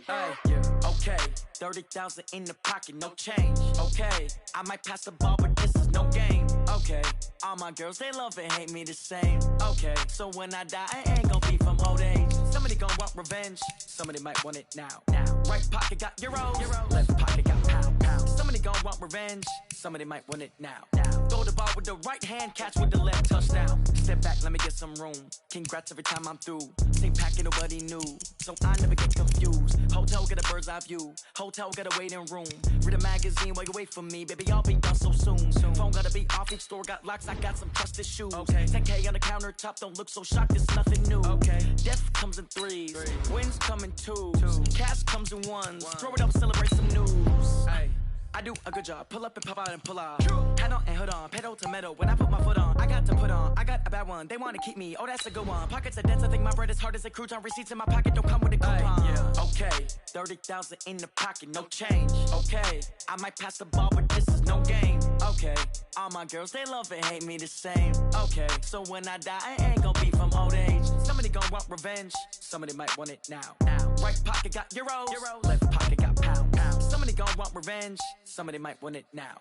Hey, yeah. Okay. 30,000 in the pocket, no change. Okay. I might pass the ball, but this is no game. Okay. All my girls, they love and hate me the same. Okay. So when I die, I ain't gonna be from old age. Somebody gonna want revenge. Somebody might want it now. Right pocket got euros. Left pocket got pound. Somebody gonna want revenge. Somebody might want it now. Throw the ball with the right hand, catch with the left, touchdown. Step back, let me get some room. Congrats every time I'm through. Same packet, nobody knew. So I never get confused. Hotel get a bird's eye view. Hotel got a waiting room. Read a magazine while you wait for me. Baby, I'll be done so soon. Phone gotta be off, each store got locks. I got some trusted shoes. Okay. 10K on the countertop, don't look so shocked, it's nothing new. Okay. Death comes in threes. Wins come in twos. Cash comes in ones. Throw it up, celebrate some news. Hey. I do a good job, pull up and pop out and pull off. Hat on and hood on, pedal to metal. When I put my foot on, I got to put on. I got a bad one, they wanna keep me. Oh, that's a good one. Pockets are dense, I think my bread is hard as a crouton. Receipts in my pocket don't come with a coupon. Yeah. Okay, 30,000 in the pocket, no change. Okay, I might pass the ball, but this is no game. Okay, all my girls, they love and hate me the same. Okay, so when I die, I ain't gonna be from old age. Somebody gonna want revenge, somebody might want it now. Right pocket got euros. Left pocket got pound. Somebody gonna want revenge, somebody might want it now.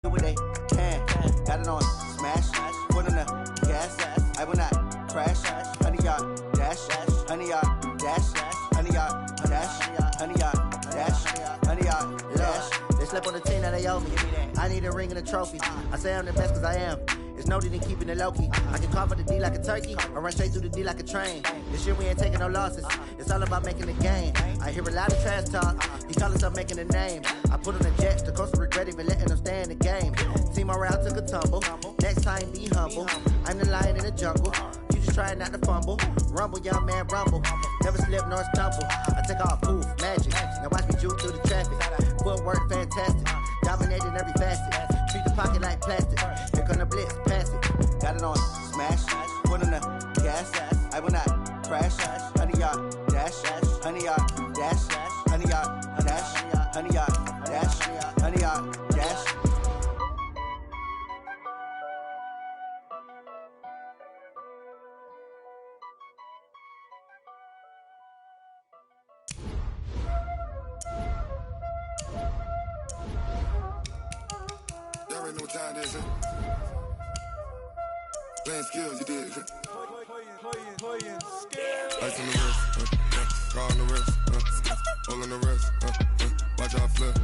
do what they can. Got it on smash, foot on the gas. I will not crash. Honey yard dash, honey yard dash, honey yard dash, honey yard dash, honey yard dash. They slept on the team that they owe me. I need a ring and a trophy. I say I'm the best cause I am. It's noted in keeping it low-key. I can carve up the D like a turkey or run straight through the D like a train. This year we ain't taking no losses. It's all about making the game. I hear a lot of trash talk. He call himself making a name. I put on the jets. The coast regret even letting them stay in the game. Team morale took a tumble. Next time be humble. I'm the lion in the jungle. You just trying not to fumble. Rumble, young man, rumble. Never slip nor stumble. I take off, poof, magic. Now watch me juke through the traffic. Footwork fantastic. Dominating every facet. Treat the pocket like plastic. Here come the blitz, pass it. Got it on smash. Foot on the gas. I will not crash. Honey yard dash. Honey yard dash. Honey yard dash. Honey yard dash. Honey yard dash. Y'all already know what time it is, huh? Playing skills, you did. Playing skills. Ice on the wrist, car on the wrist, hole on the wrist, watch how I flip,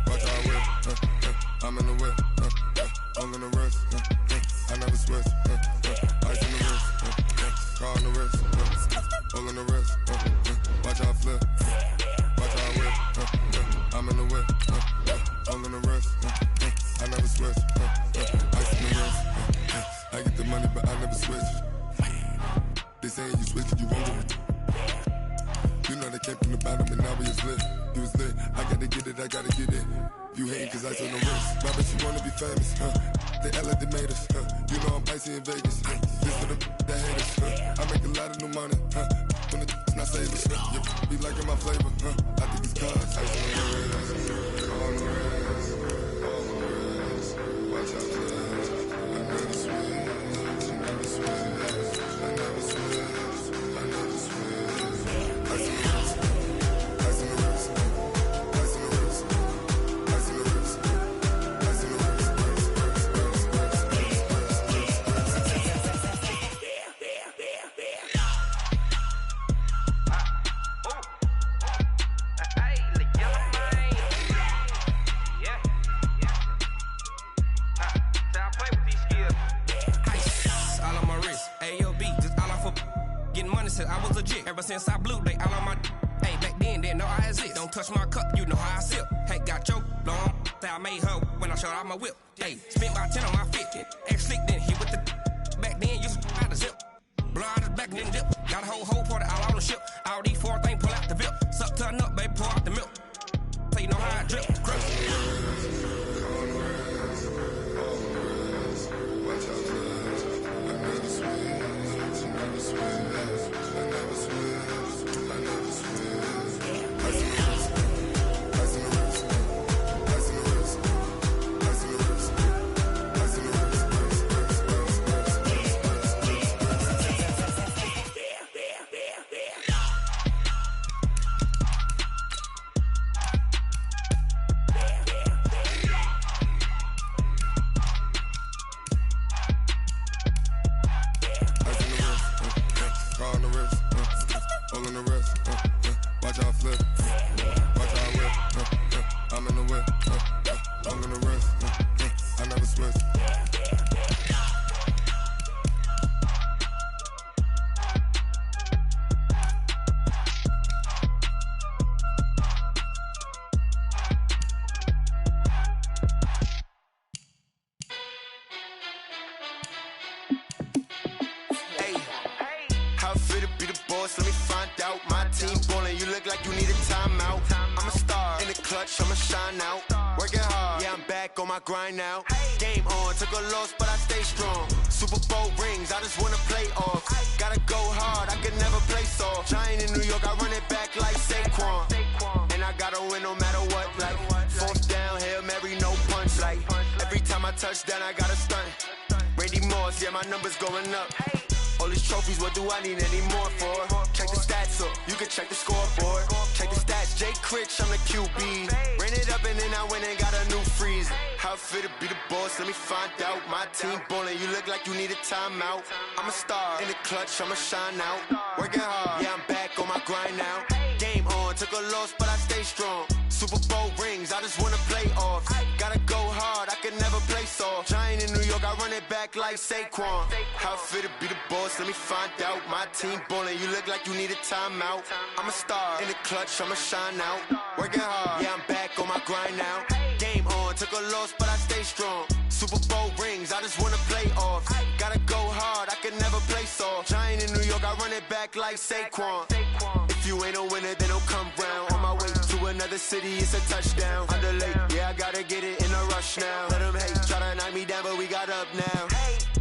watch how I whip, I'm in the whip, hole on the wrist, I never switch, ice on the wrist, car on the wrist, hole on the wrist, watch how I flip, watch how I whip, I'm in the whip, hole on the wrist, I never switch, ice on the wrist, I get the money but I never switch. They saying you switch, you won't get it. You know they came from the bottom and now we is lit. You was lit, I gotta get it, I gotta get it. You hating cause ice on the wrist. My bitch, you wanna be famous, They act like they made us, You know I'm icy in Vegas, This for the that hate us, I make a lot of new money, When it's not savers, You be liking my flavor, I think it's cause ice on the wrist, on the wrist, on the wrist. Watch out, cuz I never switch, I never switch, I never switch, I never switch. Ice on the wrist, ice on the wrist, ice on the wrist, ice on the wrist, ice on the wrist, I was legit. Ever since I blew, they all on my hey, back then, didn't know I exist. Don't touch my cup, you know how I sip. Hey, got your long, I made her when I showed out my whip. Hey, spent about 10 on my 50. Ex-slick, then hit with the back then, used to out the zip. Blow out the back, then dip. Got a whole party all on the ship. All these four things, pull out the VIP. Suck, turn up, baby, pour out the milk. So you know how I drip. Crush. Watch out, cuz I never switch, I never switch. I never switch, I never switch. Ice on the wrist, ice on the wrist, ice on the wrist, ice on the wrist, ice on the wrist, car on the wrist, hole on the wrist, watch how I flip, watch how I whip, I'm in the whip, hole on the wrist, I never switch. How fit to be the boss? Let me find out. My team ballin', you look like you need a timeout. I'm a star in the clutch, I'ma shine out. Working hard, yeah, I'm back on my grind now. Game on, took a loss, but I stay strong. Super Bowl rings, I just wanna play off. Gotta go hard, I could never play soft. Giant in New York, I run it back like Saquon. And I gotta win no matter what. Like fourth down, Hail Mary, no punch. Like every time I touch down, I gotta stunt. Randy Moss, yeah, my numbers going up. All these trophies, what do I need any more for? Check the stats up, you can check the scoreboard. Check the stats, Jay Critch, I'm the QB. Ran it up and then I went and got a new freeze. How it feel to be the boss, let me find out. My team ballin', you look like you need a timeout. I'm a star, in the clutch, I'ma shine out. Working hard, yeah, I'm back on my grind now. Game on, took a loss, but I stay strong. Super Bowl rings, I just wanna play off. Gotta go hard, I can never play soft. Giant in New York, I run it back like Saquon. How it feel to be the boss, let me find out. My team ballin', you look like you need a timeout. I'm a star, in the clutch, I'ma shine out. Working hard, yeah, I'm back on my grind now. Game on, took a loss, but I stay strong. Super Bowl rings, I just wanna play off. Gotta go hard, I can never play soft. Giant in New York, I run it back like Saquon. If you ain't a winner, then don't come round. On my way to another city, it's a touchdown. Under late, yeah, I gotta get it in a rush now. Let them hate, try to knock me down, but we got up now.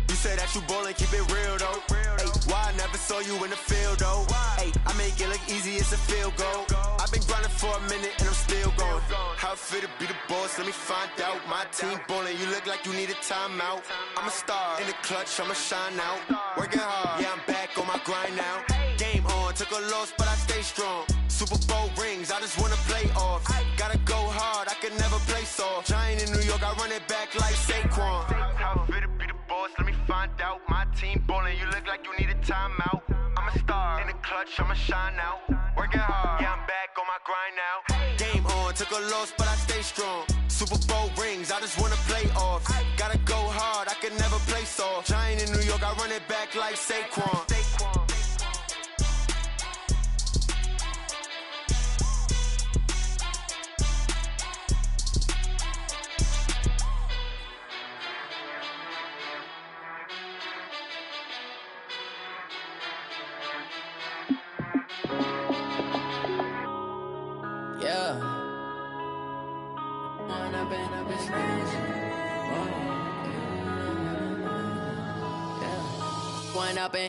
You say that you ballin', keep it real though. Hey, why I never saw you in the field though? Hey, I make it look easy, it's a field goal. I've been grinding for a minute and I'm still going. How it feel to be the boss, let me find out. My team ballin', you look like you need a timeout. I'm a star, in the clutch, I'ma shine out. Working hard, yeah, I'm back on my grind now. Game on, took a loss, but I stay strong. Super Bowl rings, I just wanna play off. Gotta go hard, I can never play soft. Giant in New York, I run it back like Saquon. How it feel to be the boss, let me find out. My team ballin', you look like you need a timeout. I'm a star, in the clutch, I'ma shine out. Working hard, yeah, I'm back on my grind now. Game on, took a loss, but I stay strong. Super Bowl rings, I just wanna play off. Gotta go hard, I can never play soft. Giant in New York, I run it back like Saquon.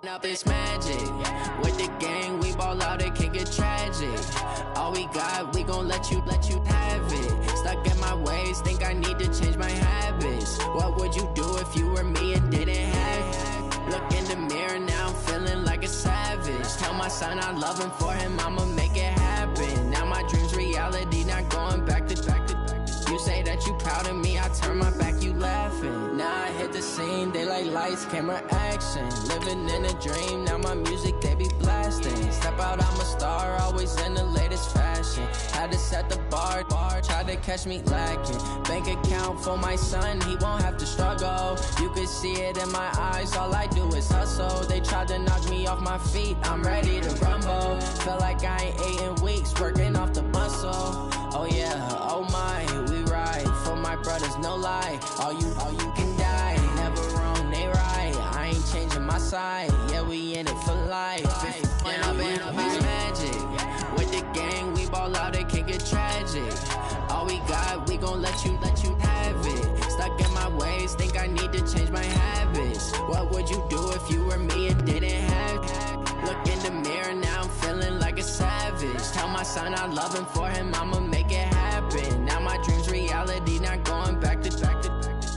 Up it's magic. With the gang, we ball out, it can get tragic. All we got, we gon' let you have it. Stuck in my ways, think I need to change my habits. What would you do if you were me and didn't have it? Look in the mirror, now I'm feeling like a savage. Tell my son I love him, for him I'ma make it happen. Now my dream's reality, not going back to. You say that you proud of me, I turn my back, you laughing. Now I hit the scene, they like lights, camera, action. Living in a dream, now my music, they be blasting. Step out, I'm a star, always in the latest fashion. Had to set the bar, try to catch me lacking. Bank account for my son, he won't have to struggle. You can see it in my eyes, all I do is hustle. They tried to knock me off my feet, I'm ready to rumble. Feel like I ain't ate in weeks, working off the muscle. Oh yeah, oh my, we ride for my brothers, no lie. All you can die, never wrong, they right. I ain't changing my side, yeah, we in it for life. When up and up is magic. With the gang, we ball out, it can get tragic. All we got, we gon' let you have it. Stuck in my ways, think I need to change my habits. What would you do if you were me and didn't have it? Look in the mirror, now I'm feeling like a savage. Tell my son I love him, for him I'ma make it happen. Now my dream's reality, not going back to.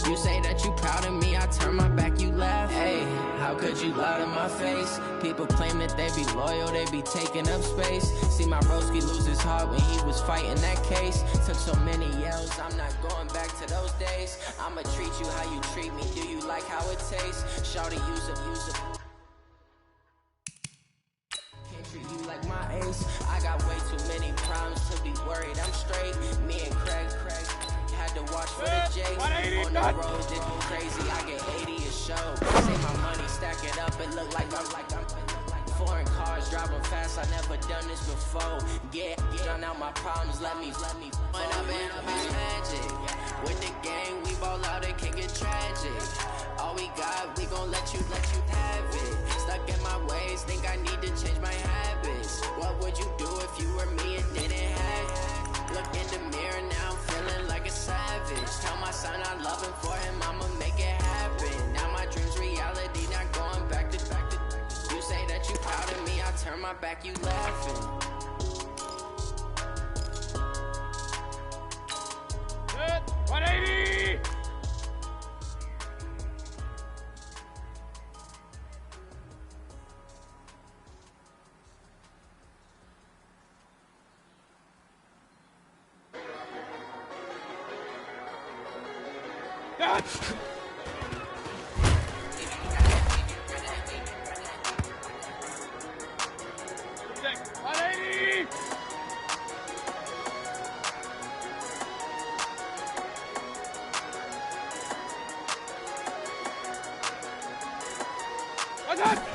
You say that you proud of me, I turn my back, you laugh. Hey, how could you lie to my face? People claim that they be loyal, they be taking up space. See my broski lose his heart when he was fighting that case. Took so many yells, I'm not going back to those days. I'ma treat you how you treat me, do you like how it tastes? Shawty, use it. Treat you like my ace. I got way too many problems to be worried. I'm straight. Me and Craig had to watch for the J. On the road, it go crazy. I get 80 a show. Say my money, stack it up. It look like I'm foreign cars driving fast. I never done this before. Get drown out my problems. Let me. When I'm in, it's magic. With the gang, we ball out. It can get tragic. All we got, we gon' let you have it. Stuck in my ways, think I need to change my habits. What would you do if you were me and didn't have it? Look in the mirror, now I'm feeling like a savage. Tell my son I love him, for him I'ma make it happen. Now my dream's reality, not going back to. You say that you proud of me, I turn my back, you laughing. 180! 180! What's up?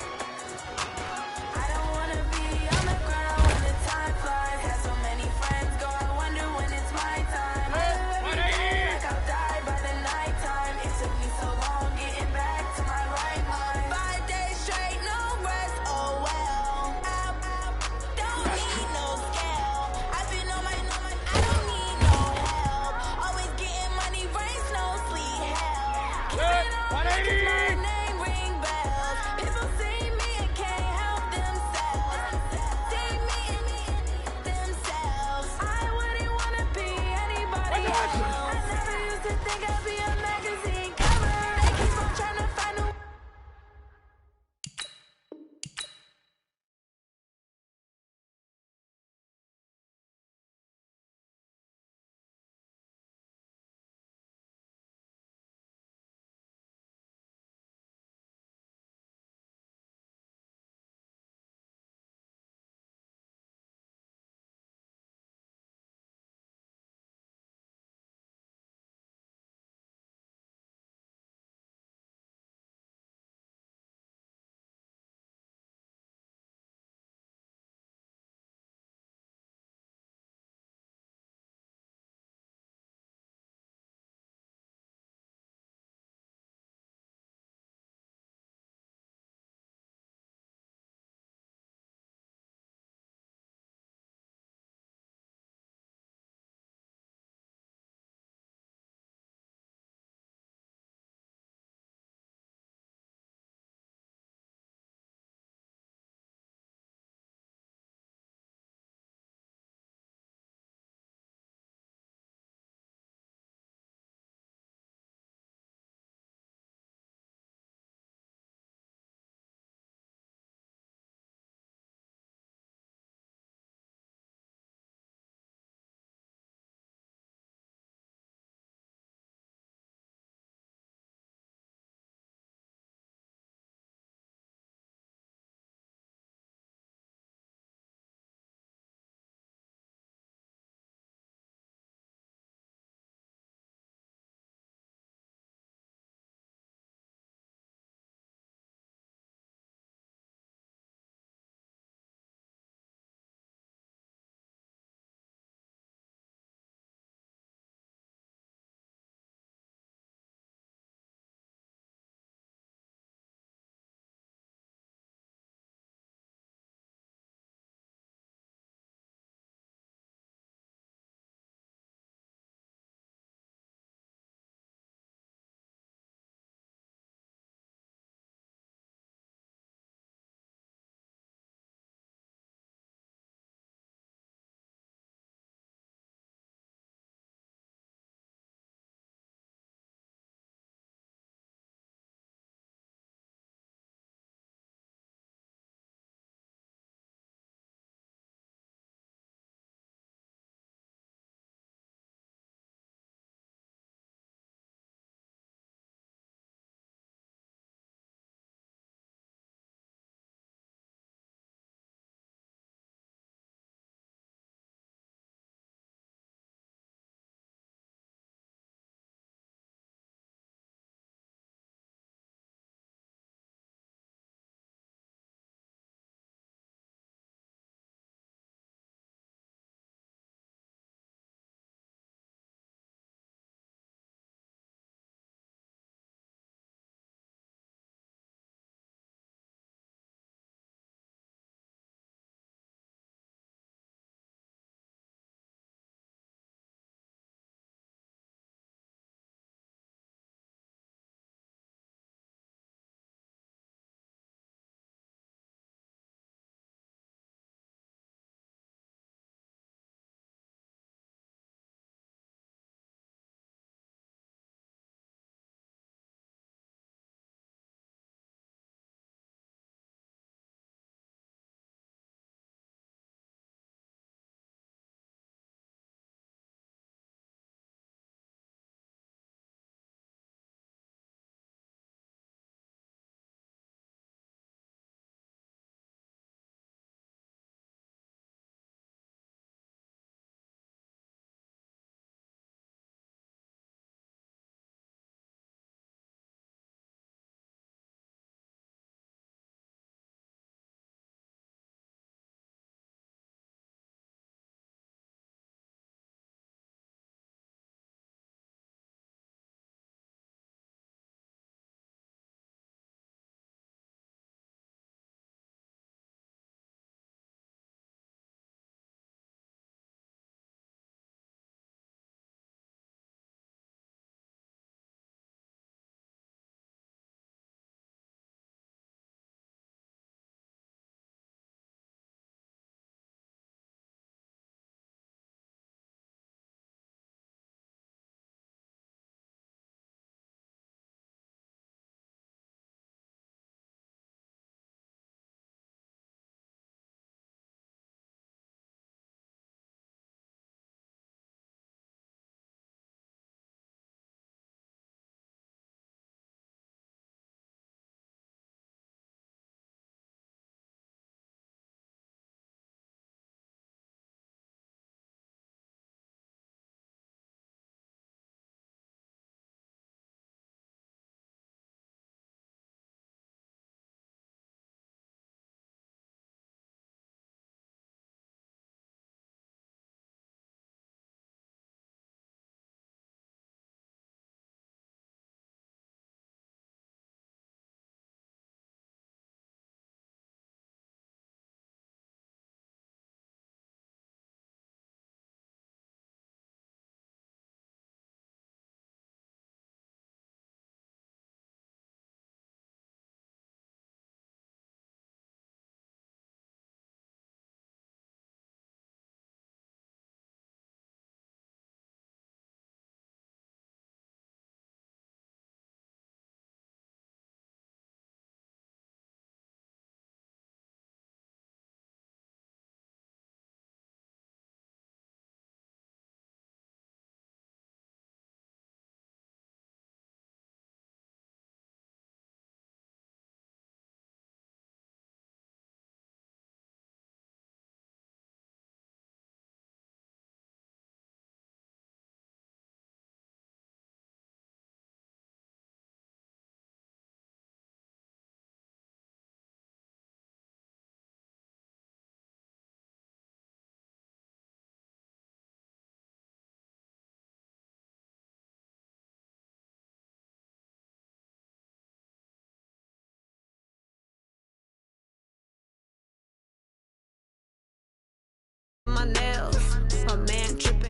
my nails. My man tripping.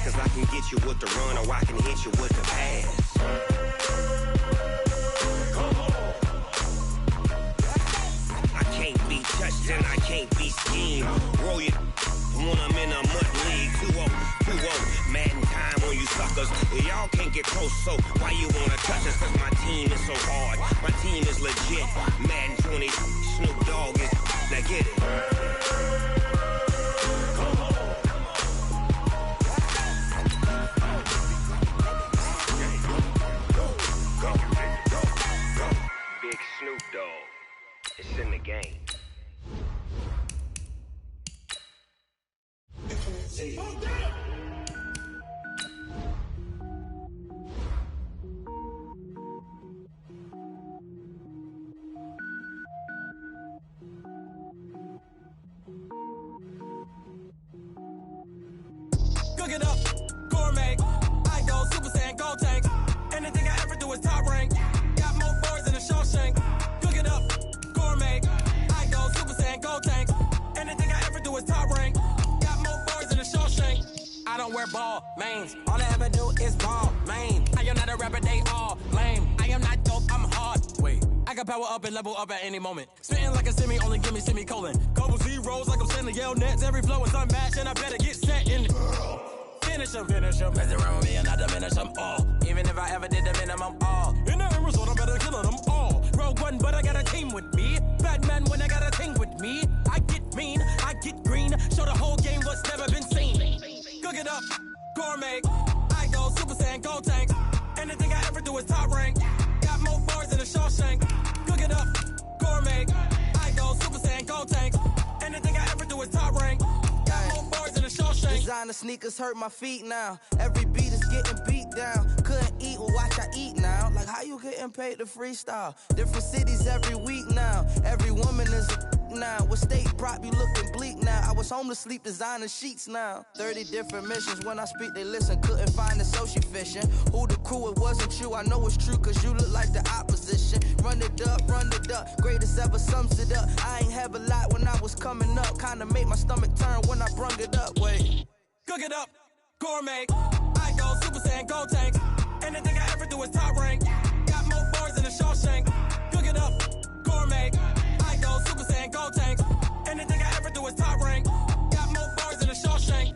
cause I can get you with the run or I can hit you with the pass. I can't be touched and I can't be schemed. Roll you when I'm in a mud league. 2-0, Madden time on you suckers. Y'all can't get close, so why you wanna touch us? Cause my team is so hard. My team is legit. Madden 20, Snoop Dogg is. Now get it. Big Snoop Dogg. It's in the game. Cook it up, gourmet. I go Super Saiyan, gold tank. Anything I ever do is top rank. Got more boys than a Shawshank. Cook it up, gourmet. I go Super Saiyan, gold tank. Anything I ever do is top rank. Got more boys than a Shawshank. I don't wear ball mains. All I ever do is ball main. I am not a rapper, they all lame. I am not dope, I'm hard. Wait, I can power up and level up at any moment. Spitting like a semi, only give me semicolon. Couple zeros like I'm sending Yale Nets. Every flow is unmatched and I better get set in. Finish them. Mess around with me and I diminish them all. Even if I ever did the minimum all. In the end result, I better kill them all. Rogue One, but I got a team with me. Batman when I got a team with me. I get mean, I get green. Show the whole game what's never been seen. Cook it up, gourmet. I go Super Saiyan, gold tank. Anything I ever do is top rank. Got more boys than a Shawshank. Cook it up, gourmet. I go Super Saiyan, gold tank. Anything I ever do is top rank. Got more boys than a Shawshank. Designer sneakers hurt my feet now. Every beat is getting beat down. Couldn't eat, well watch I eat now. Like how you getting paid to freestyle? Different cities every week now. Every woman is a now. What state prop you looking bleak now? I was home to sleep designer sheets now. 30 different missions. When I speak they listen. Couldn't find the social fishing. Who the crew? It wasn't you. I know it's true cause you look like the opposition. Run it up. Greatest ever sums it up. I ain't have a lot when I was coming up. Kinda made my stomach turn when I brung it up. Wait. Cook it up, gourmet. I go Super Saiyan, gold tank. Anything I ever do is top rank. Got more boys than a Shawshank. Cook it up, gourmet. I go Super Saiyan, gold tank. Anything I ever do is top rank. Got more boys than a Shawshank.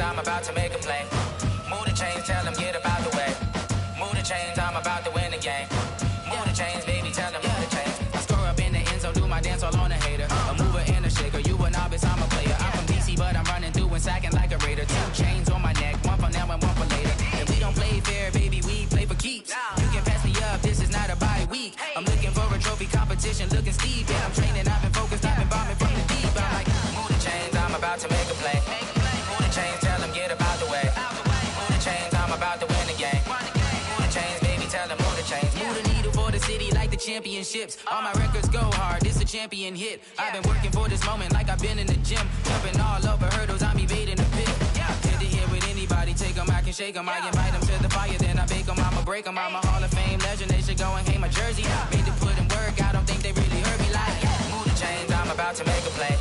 I'm about to make a play. Move the chains, tell them get about the way. Move the chains, I'm about to win the game. Move the chains, baby, tell them move the chains. I score up in the end zone, do my dance all on a hater. A mover and a shaker, you a novice, I'm a player. I'm from DC, but I'm running through and sacking like a raider. 2 chains on my neck, one for now and one for later. If we don't play fair, baby, we play for keeps. You can pass me up, this is not a bye week. I'm looking for a trophy competition, looking steep. Yeah, I'm training, I've been focused, I've been bombing from the deep. I'm like, move the chains, I'm about to make a play. Move the chains, tell them get about the way. Move the chains, I'm about to win the game. Move the chains, baby, tell them move the chains. Move the needle for the city like the championships. All my records go hard, this a champion hit. I've been working for this moment like I've been in the gym. Jumping all over hurdles, I'm evading the pit. Hit the hit with anybody, take them, I can shake them. I invite them to the fire, then I bake them, I'ma break them. I'm a Hall of Fame legend, they should go and hang my jersey. Made to put in work, I don't think they really heard me like, move the chains, I'm about to make a play.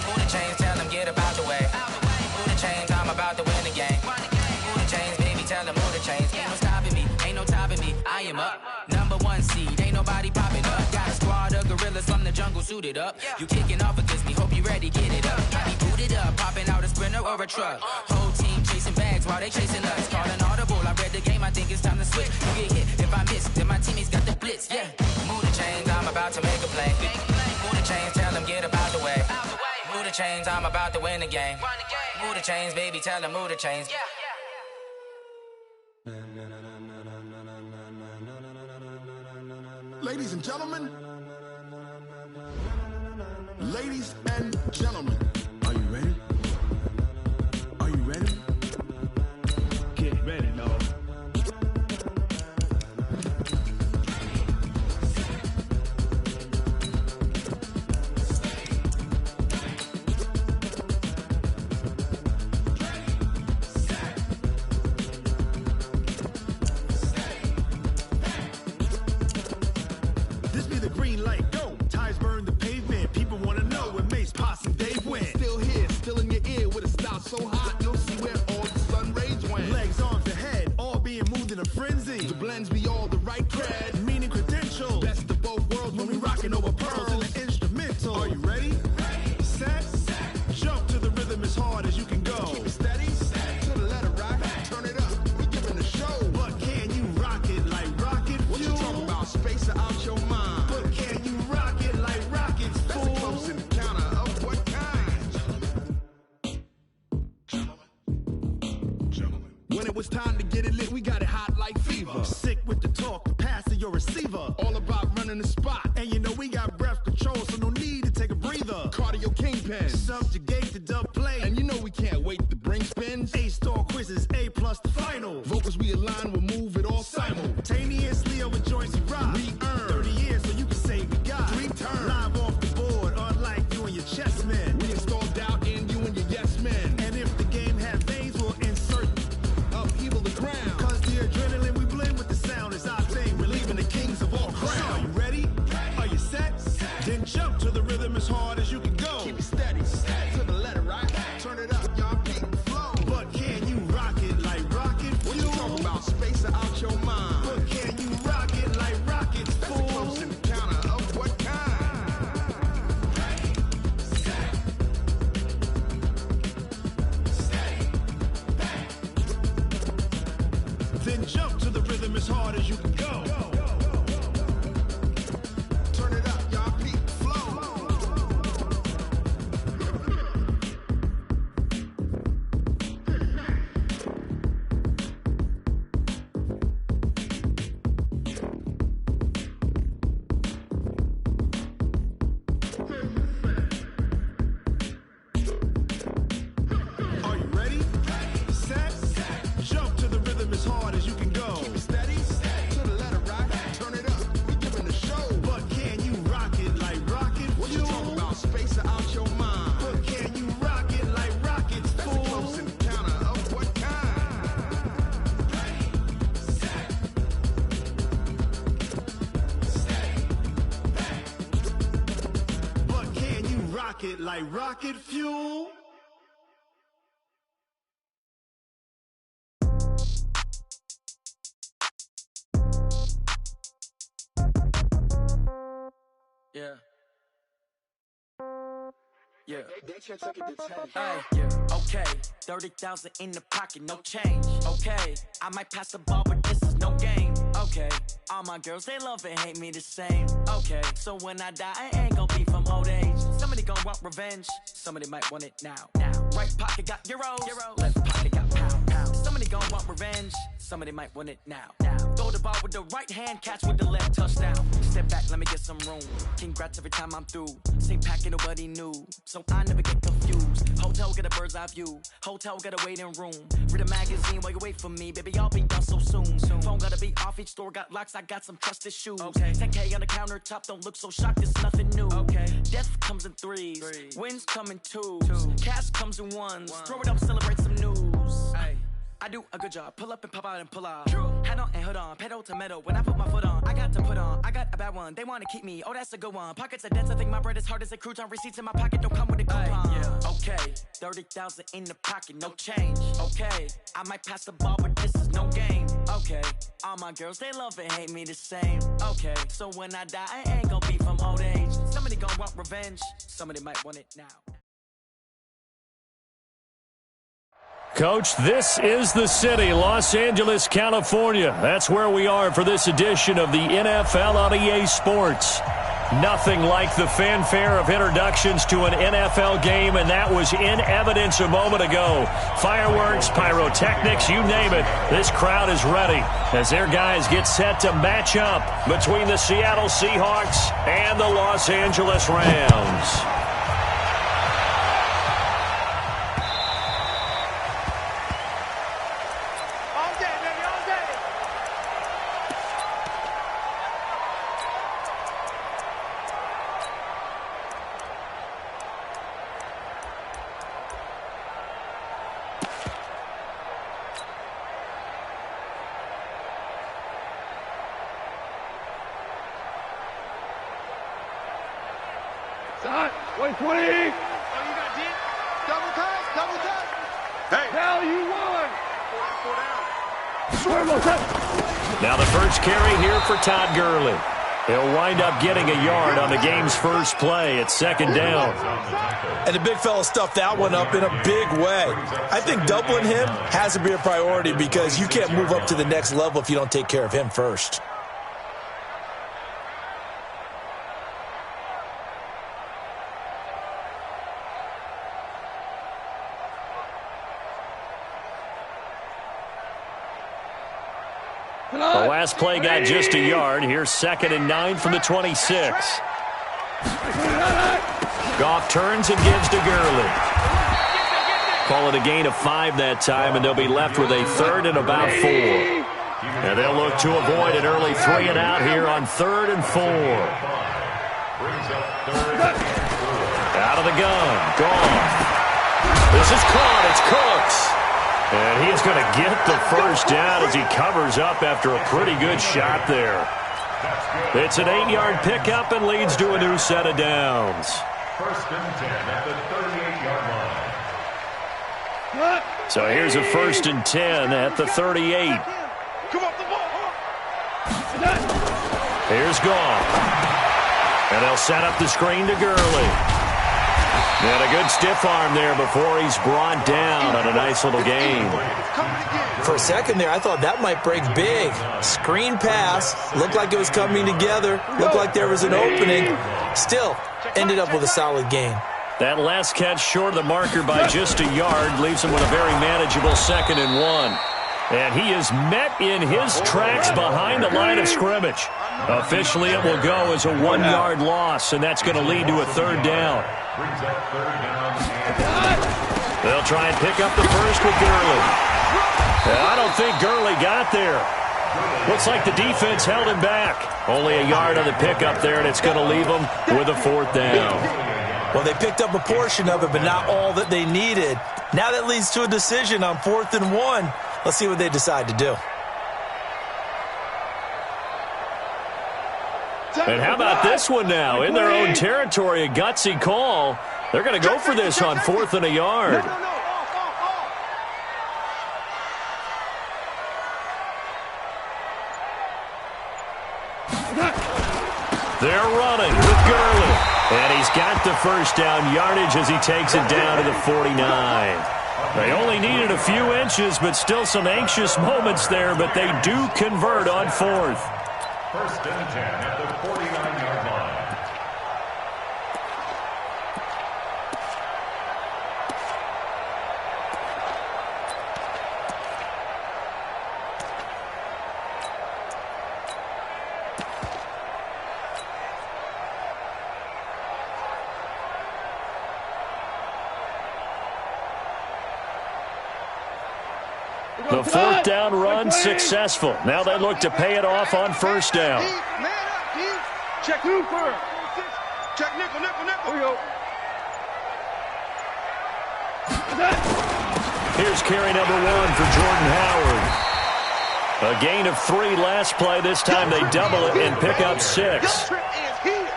Move the chains, tell them get about the way. Move the chains, I'm about to win the game. Move the chains, baby, tell them move the chains. Ain't no stopping me, ain't no topping me, I am up. Number 1 seed, ain't nobody popping up. Got a squad of gorillas from the jungle suited up. You kicking off against me, hope you ready, get it up. I be booted up, popping out a Sprinter or a truck. Whole team chasing bags while they chasing us. Calling audible, I read the game, I think it's time to switch. You get hit, if I miss, then my teammates got the blitz, yeah. Move the chains, I'm about to make a play. Move the chains, tell them get about the way. Move the chains, I'm about to win the game. Move the chains, baby, tell them move the chains. Ladies and gentlemen, ladies and gentlemen, are you ready? Are you ready? Get ready, y'all. This be the green light, go. Tires burn the pavement. People want to know where Mace, Posse, Dave went. Still here, still in your ear with a style so hot, you'll see where all the sun rays went. Legs, arms, and head, all being moved in a frenzy. The blends be all the right cred, meaning credentials. Best of both worlds when we rockin' over pearls in the instrumental. Are you ready? Set, jump to the rhythm as hard as you can go. Keep it steady, to the letter rock, turn it up, we giving the show. But can you rock it like rocket fuel? What you talking about, space or out your mind? But can you rock it like rockets, fool? That's a close encounter of what kind? Gentlemen. When it was time to get it lit, we got it hot like fever. Sick with the talk, the pass to your receiver. All about running the spot, and you know we got breath control, so no need to take a breather. Cardio kingpin, subjugate the dub play, and you know we can't wait to bring spins. A-star quizzes, A+ the final. Vocals we align, we'll move it all simultaneously over joints we rock. We earn 30 years, so you can say we got 3 turns. Live off the board, unlike you and your chess men. We install doubt in you and your yes men. And if the game has veins, we'll insert upheaval the ground. Cause the adrenaline we blend with the sound is our thing. We're leaving the kings of all crowns. So are you ready? Are you set? Then jump to the rhythm as hard as you can go. Keep it steady, to the letter right. Turn it up, y'all beat the flow. But can you rock it like rocket fuel? What you talking about, space or out your mind? But can you rock it like rockets, fool? That's a close encounter of what kind? Then jump to the rhythm as hard as you can go. Turn it up, y'all beat the flow. Are you ready? Set, jump to the rhythm as hard as you can go. Keep it steady, to the letter rock, turn it up, we giving the show. But can you rock it like rocket fuel? What you talking about, space or out your mind? But can you rock it like rockets, fool? That's a close encounter of what kind? But can you rock it like rocket fuel? Yeah. Yeah. Hey, yeah. Okay, 30,000 in the pocket, no change. Okay, I might pass the ball, but this is no game. Okay, all my girls, they love and hate me the same. Okay, so when I die, I ain't gon' be from old age. Somebody gon' want revenge, somebody might want it now. Right pocket got euros, left pocket got pound. Somebody gon' want revenge, somebody might want it now. Throw the ball with the right hand, catch with the left, touchdown. Step back, let me get some room. Congrats every time I'm through. Same packet, nobody knew, so I never get confused. Hotel get a bird's eye view, hotel got a waiting room. Read a magazine while you wait for me, baby, I'll be done so soon. Phone gotta be off, each store got locks, I got some trusted shoes. 10K on the countertop, don't look so shocked, it's nothing new. Death comes in threes, wins come in twos, cash comes in ones. Throw it up, celebrate some news. I do a good job, pull up and pop out and pull out. Head on and hood on, pedal to metal. When I put my foot on, I got to put on. I got a bad one, they wanna keep me, oh that's a good one. Pockets are dense, I think my bread is hard as a crouton. Receipts in my pocket don't come with a coupon. Okay, 30,000 in the pocket, no change. Okay, I might pass the ball, but this is no game. Okay, all my girls, they love and hate me the same. Okay, so when I die, I ain't gon' be from old age. Somebody gon' want revenge, somebody might want it now. Coach, this is the city, Los Angeles, California. That's where we are for this edition of the NFL on EA Sports. Nothing like the fanfare of introductions to an NFL game, and that was in evidence a moment ago. Fireworks, pyrotechnics, you name it. This crowd is ready as their guys get set to match up between the Seattle Seahawks and the Los Angeles Rams. 120. Oh, you got deep. Double touch. Hey. Hell, you won. 4 down. Now the first carry here for Todd Gurley. He'll wind up getting a yard on the game's first play at 2nd down. And the big fella stuffed that one up in a big way. I think doubling him has to be a priority because you can't move up to the next level if you don't take care of him first. The last play got just a yard. Here's 2nd and 9 from the 26. Goff turns and gives to Gurley. Call it a gain of 5 that time, and they'll be left with a 3rd and about 4. And they'll look to avoid an early 3 and out here on 3rd and 4. Out of the gun. Goff. This is caught. It's Cooks. And he is going to get the first down as he covers up after a pretty good shot there. It's an 8-yard pickup and leads to a new set of downs. 1st and 10 at the 38-yard line. So here's a 1st and 10 at the 38. Here's Goff. And they'll set up the screen to Gurley. And a good stiff arm there before he's brought down on a nice little gain. For a second there, I thought that might break big. Screen pass, looked like it was coming together, looked like there was an opening. Still, ended up with a solid gain. That last catch short of the marker by just a yard leaves him with a very manageable 2nd and 1. And he is met in his tracks behind the line of scrimmage. Officially, it will go as a 1-yard loss, and that's going to lead to a 3rd down. They'll try and pick up the first with Gurley. I don't think Gurley got there. Looks like the defense held him back. Only a yard on the pickup there, and it's going to leave him with a 4th down. Well, they picked up a portion of it, but not all that they needed. Now that leads to a decision on 4th and 1. Let's see what they decide to do. And how about this one now? In their own territory, a gutsy call. They're going to go for this on 4th and a yard. They're running with Gurley. And he's got the first down yardage as he takes it down to the 49. They only needed a few inches, but still some anxious moments there, but they do convert on 4th. 1st and 10 at the 49-yard line. The 4th down run successful. Now they look to pay it off on 1st down. Check Cooper. Check nickel. Here we go. Here's carry number 1 for Jordan Howard. A gain of 3 last play. This time they double it and pick up 6.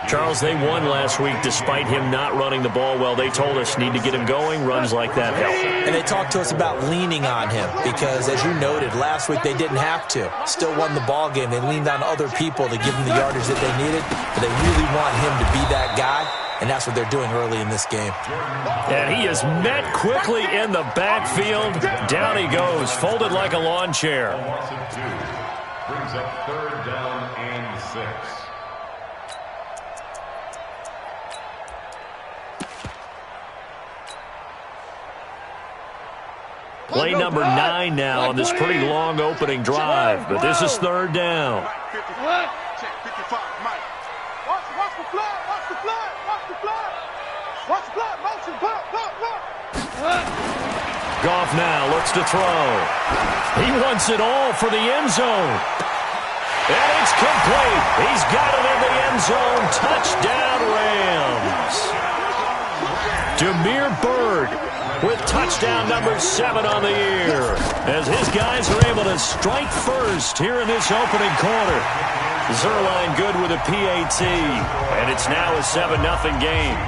Charles, they won last week despite him not running the ball well. They told us need to get him going. Runs like that help. And they talked to us about leaning on him because, as you noted, last week they didn't have to. Still won the ball game. They leaned on other people to give them the yardage that they needed, but they really want him to be that guy, and that's what they're doing early in this game. And he is met quickly in the backfield. Down he goes, folded like a lawn chair. Brings up 3rd down and 6. Play number 9 now on this pretty long opening drive, but this is 3rd down. Check 55, Mike. Watch the flag. Motion, block. Goff now looks to throw. He wants it all for the end zone. And it's complete. He's got it in the end zone. Touchdown, Rams. Damiere Byrd with touchdown number 7 on the year, as his guys are able to strike first here in this opening quarter. Zerline good with a PAT, and it's now a 7-0 game.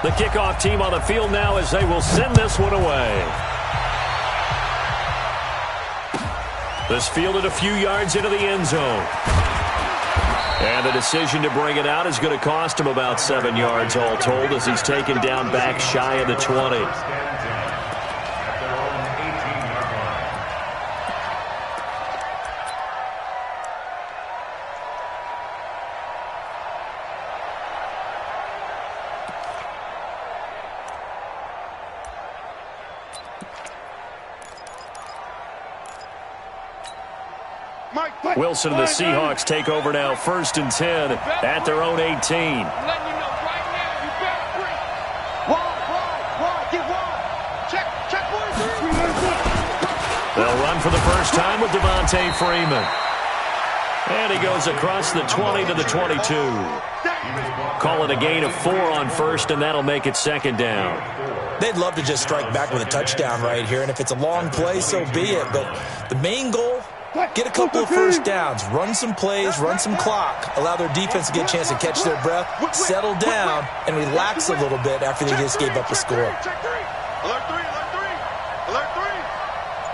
The kickoff team on the field now as they will send this one away. This fielded a few yards into the end zone. And the decision to bring it out is going to cost him about 7 yards all told, as he's taken down back shy of the 20. Wilson and the Seahawks take over now, 1st and 10 at their own 18. They'll run for the first time with Devontae Freeman. And he goes across the 20 to the 22. Call it a gain of 4 on 1st, and that'll make it 2nd down. They'd love to just strike back with a touchdown right here, and if it's a long play, so be it. But the main goal, get a couple of first downs, run some plays, run some clock, allow their defense to get a chance to catch their breath, settle down, and relax a little bit after they just gave up a score. Alert 3, alert 3, alert 3.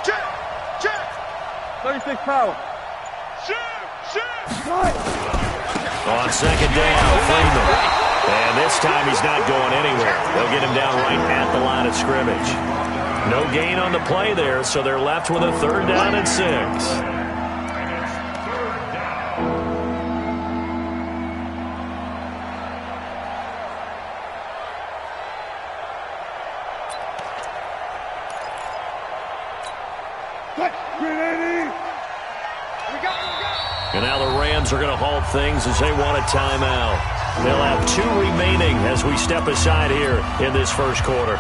Check, check. 36 power. On 2nd down, Freeman. And this time he's not going anywhere. They'll get him down right at the line of scrimmage. No gain on the play there, so they're left with a 3rd down and 6. And now the Rams are going to halt things as they want a timeout. They'll have 2 remaining as we step aside here in this first quarter.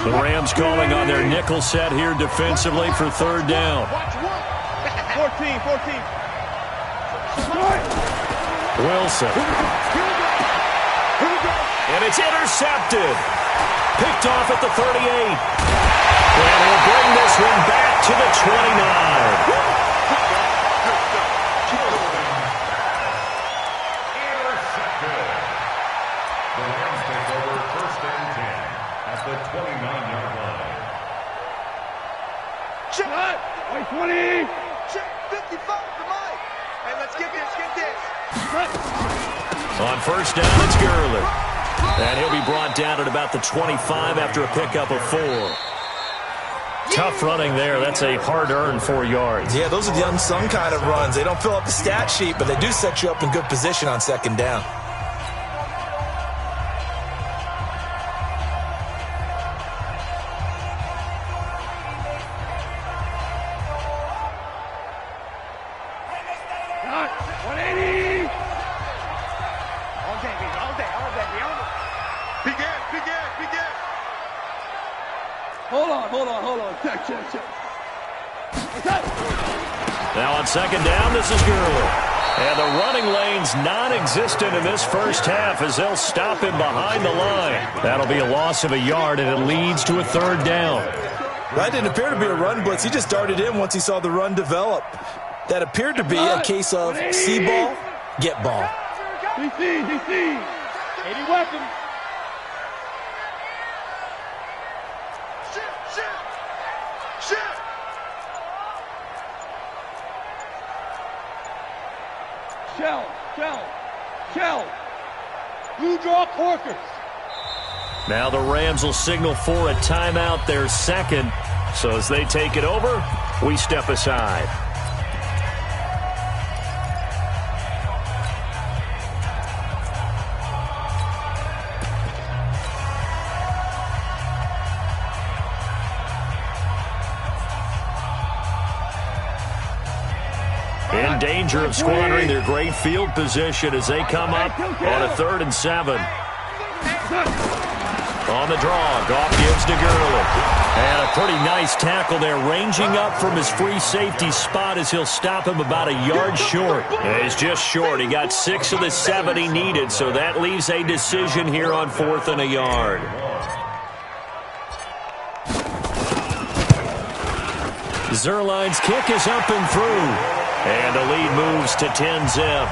The Rams calling on their nickel set here defensively for 3rd down. 14. Wilson. And it's intercepted. Picked off at the 38. And he'll bring this one back to the 29. The Rams take over 1st and 10 at the 29-yard line. Check. Wait, 20. Check, 55 to Mike. Hey, let's get this, On 1st down, it's Gurley. And he'll be brought down at about the 25 after a pickup of 4. Tough running there. That's a hard-earned 4 yards. Yeah, those are the unsung kind of runs. They don't fill up the stat sheet, but they do set you up in good position on 2nd down. Hold on. Check. Now on 2nd down, this is Gurley. And the running lane's non-existent in this first half as they'll stop him behind the line. That'll be a loss of a yard, and it leads to a 3rd down. That didn't appear to be a run blitz. He just darted in once he saw the run develop. That appeared to be a case of see ball, get ball. DC. 80 weapons. Shell. Blue draw Corkers. Now the Rams will signal for a timeout, their 2nd. So as they take it over, we step aside. In danger of squandering their great field position as they come up on a 3rd and 7. On the draw, Goff gives to Gurley. And a pretty nice tackle there, ranging up from his free safety spot as he'll stop him about a yard short. And he's just short. He got 6 of the 7 he needed, so that leaves a decision here on 4th and a yard. Zerline's kick is up and through. And the lead moves to 10-zip.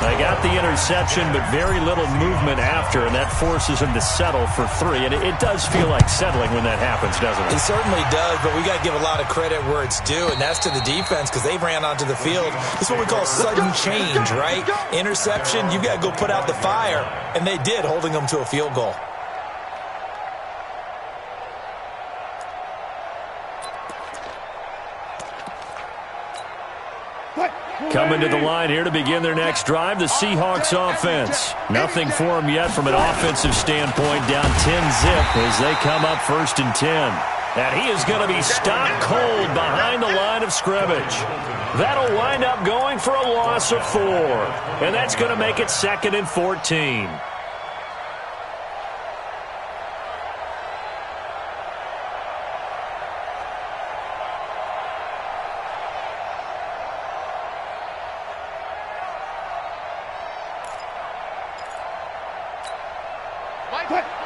They got the interception, but very little movement after, and that forces him to settle for 3. And it does feel like settling when that happens, doesn't it? It certainly does, but we got to give a lot of credit where it's due, and that's to the defense because they ran onto the field. This is what we call sudden change, right? Interception, you got to go put out the fire, and they did, holding them to a field goal. Coming to the line here to begin their next drive, the Seahawks offense. Nothing for them yet from an offensive standpoint, down 10-zip as they come up 1st and 10. And he is going to be stopped cold behind the line of scrimmage. That'll wind up going for a loss of 4. And that's going to make it 2nd and 14.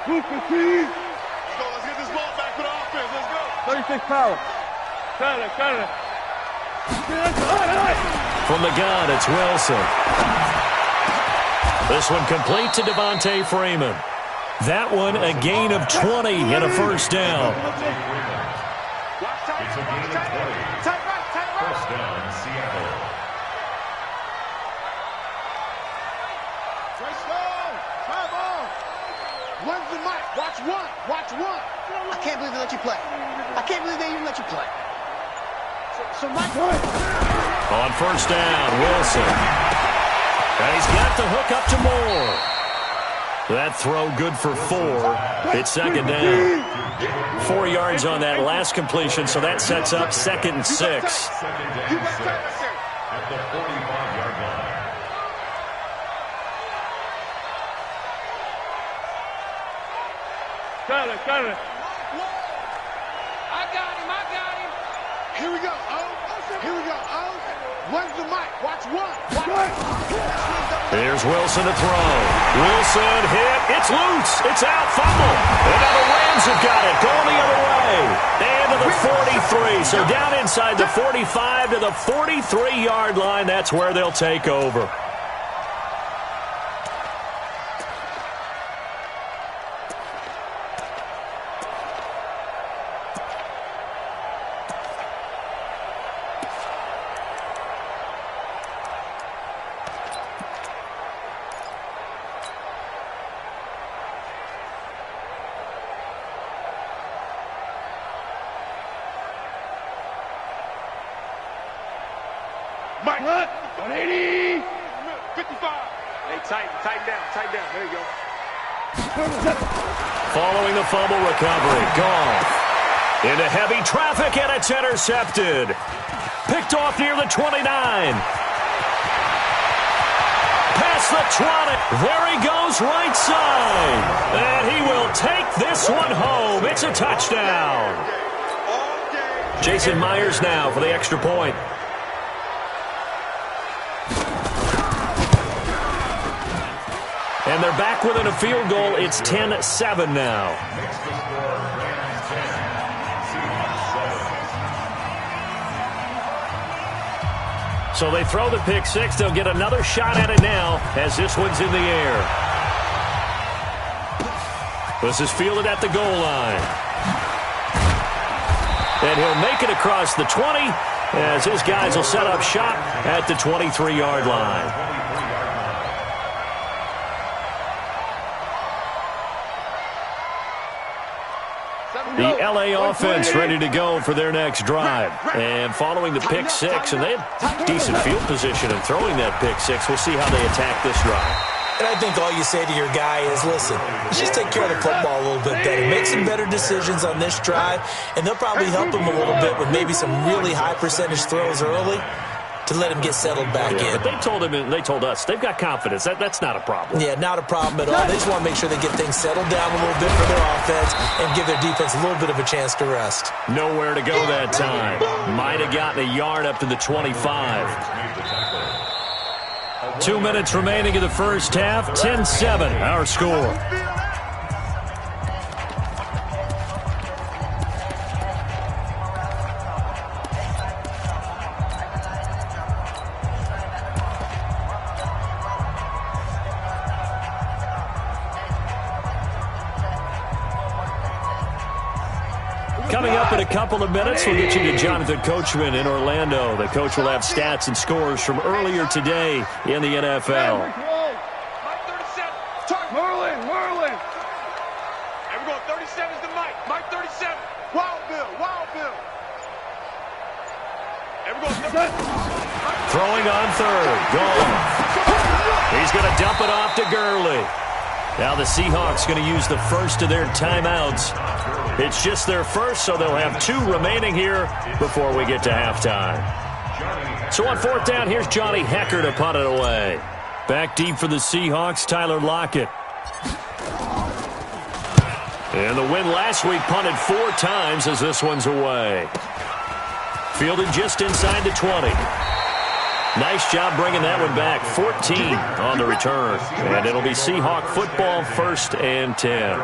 Let's get this ball back for the offense. Let's go. 36 power. Cut it. From the gun, it's Wilson. This one complete to Devontae Freeman. That one a gain of 20 and a 1st down. It's a gain of 20. 1st down, Seattle. When's the mic? Watch one. I can't believe they let you play. I can't believe they even let you play. So Mike. On 1st down, Wilson. And he's got the hook up to Moore. That throw good for 4. It's 2nd down. 4 yards on that last completion, so that sets up 2nd and 6. At the 45-yard line. Got it. I got him. Here we go. When's the mic? Watch one. Here's Wilson to throw. Wilson hit. It's loose. It's out. Fumble. And now the Rams have got it. Going the other way. And to the 43. So down inside the 45 to the 43-yard line. That's where they'll take over. Mike, 180. 55. Hey, tighten down. There you go. Following the fumble recovery, Goff into heavy traffic, and it's intercepted. Picked off near the 29. Past the 20. There he goes, right side. And he will take this one home. It's a touchdown. Jason Myers now for the extra point. And they're back within a field goal. It's 10-7 now. So they throw the pick 6. They'll get another shot at it now as this one's in the air. This is fielded at the goal line. And he'll make it across the 20 as his guys will set up shop at the 23-yard line. The LA offense ready to go for their next drive. And following the pick 6, and they had decent field position in throwing that pick 6. We'll see how they attack this drive. And I think all you say to your guy is, listen, let's just take care of the football a little bit better. Make some better decisions on this drive, and they'll probably help him a little bit with maybe some really high percentage throws early. to let him get settled back in. But they told him, and they told us, they've got confidence. That's not a problem. Yeah, not a problem at all. They just want to make sure they get things settled down a little bit for their offense and give their defense a little bit of a chance to rest. Nowhere to go that time. Might have gotten a yard up to the 25. 2 minutes remaining in the first half. 10-7, our score. Coming up in a couple of minutes, we'll get you to Jonathan Coachman in Orlando. The coach will have stats and scores from earlier today in the NFL. Merlin. And we're going 37 is the Mike. Mike 37. Wild Bill. And we're going Throwing on third. Gone. He's going to dump it off to Gurley. Now the Seahawks going to use the first of their timeouts. It's just their first, so they'll have 2 remaining here before we get to halftime. So on fourth down, here's Johnny Hecker to punt it away. Back deep for the Seahawks, Tyler Lockett. And the win last week punted 4 times as this one's away. Fielded just inside the 20. Nice job bringing that one back. 14 on the return. And it'll be Seahawk football, 1st and 10.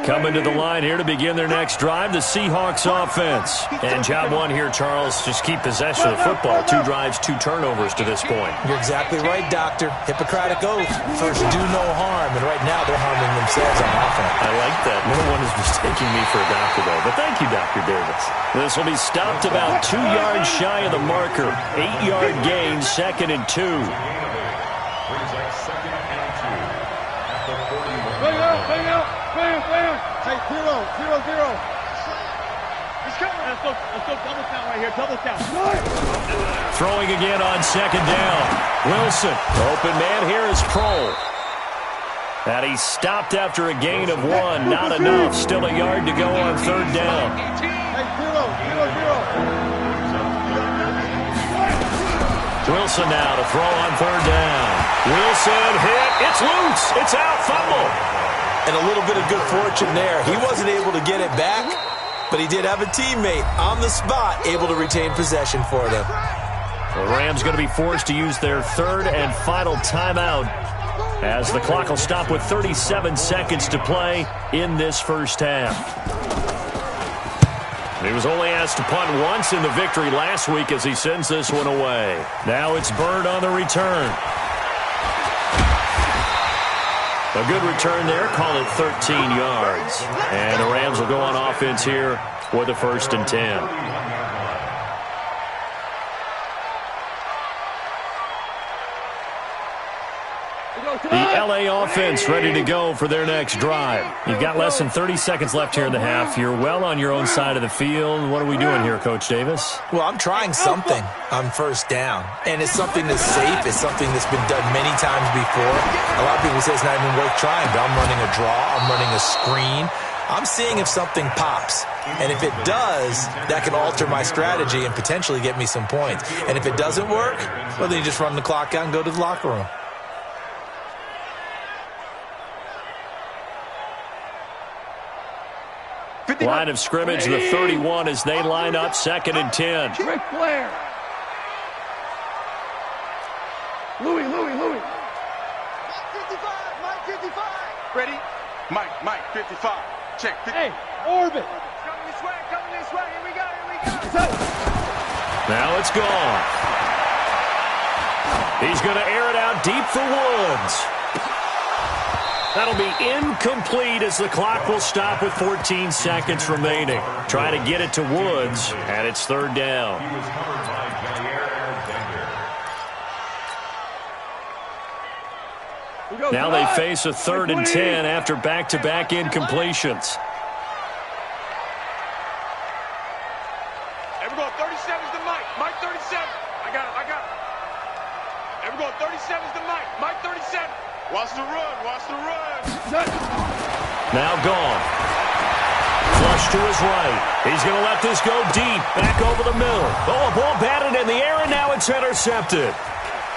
Coming to the line here to begin their next drive, the Seahawks offense. And job one here, Charles, just keep possession of the football. 2 drives, 2 turnovers to this point. You're exactly right, Doctor. Hippocratic oath. First, do no harm. And right now, they're harming themselves on offense. I like that. No one is mistaking me for a doctor, though. But thank you, Dr. Davis. This will be stopped about 2 yards shy of the marker. 8-yard gain, 2nd and 2. Hey, 0-0-0. He's coming. Let's go double count right here. Double count. Throwing again on 2nd down. Wilson. Open man here is Prohl. And he stopped after a gain of 1. Not enough. Still a yard to go on 3rd down. Hey, 0-0-0. Wilson now to throw on 3rd down. Wilson hit. It's loose. It's out. Fumble. And a little bit of good fortune there. He wasn't able to get it back, but he did have a teammate on the spot able to retain possession for them. The Rams going to be forced to use their 3rd and final timeout as the clock will stop with 37 seconds to play in this first half. He was only asked to punt once in the victory last week as he sends this one away. Now it's Bird on the return. A good return there, call it 13 yards. And the Rams will go on offense here with a 1st and 10. The LA offense ready to go for their next drive. You've got less than 30 seconds left here in the half. You're well on your own side of the field. What are we doing here, Coach Davis? Well, I'm trying something on 1st down. And it's something that's safe. It's something that's been done many times before. A lot of people say it's not even worth trying, but I'm running a draw. I'm running a screen. I'm seeing if something pops. And if it does, that can alter my strategy and potentially get me some points. And if it doesn't work, well, then you just run the clock out and go to the locker room. Line of scrimmage, the 31 as they line up 2nd and 10. Ric Flair. Louis. Mike 55. Ready? Mike 55. Check. 50. Hey, orbit. Coming this way. Here we go. Now it's gone. He's going to air it out deep for Woods. That'll be incomplete as the clock will stop with 14 seconds remaining. Try to get it to Woods, and it's 3rd down. He was covered by Jair Alexander. Now they face a 3rd and 10 after back-to-back incompletions. Hey, we're going 37 to Mike. Mike 37. I got it. And we're going 37's to Mike. Mike 37. Watch the run. Watch the run. Now gone. Flush to his right. He's going to let this go deep. Back over the middle. Oh, a ball batted in the air, and now it's intercepted.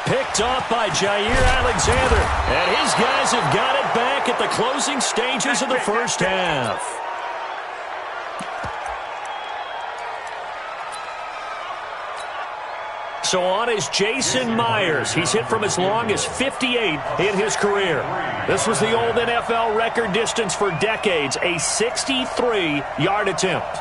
Picked off by Jair Alexander. And his guys have got it back at the closing stages of the first half. So on is Jason Myers. He's hit from as long as 58 in his career. This was the old NFL record distance for decades, a 63-yard attempt.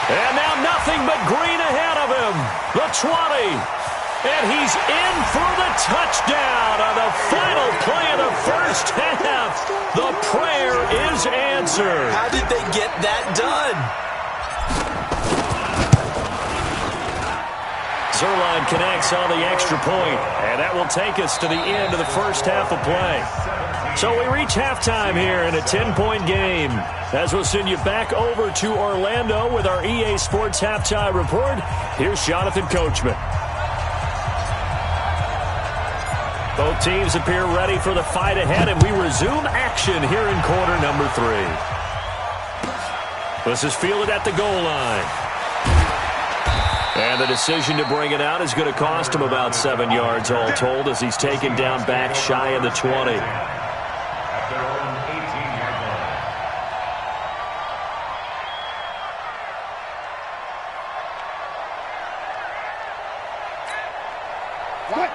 And now nothing but green ahead of him. The 20. And he's in for the touchdown on the final play of the first half. The prayer is answered. How did they get that done? Zerline connects on the extra point, and that will take us to the end of the first half of play. So we reach halftime here in a 10-point game. As we'll send you back over to Orlando with our EA Sports Halftime Report, here's Jonathan Coachman. Both teams appear ready for the fight ahead, and we resume action here in quarter number 3. This is fielded at the goal line. And the decision to bring it out is going to cost him about 7 yards all told as he's taken down back shy of the 20.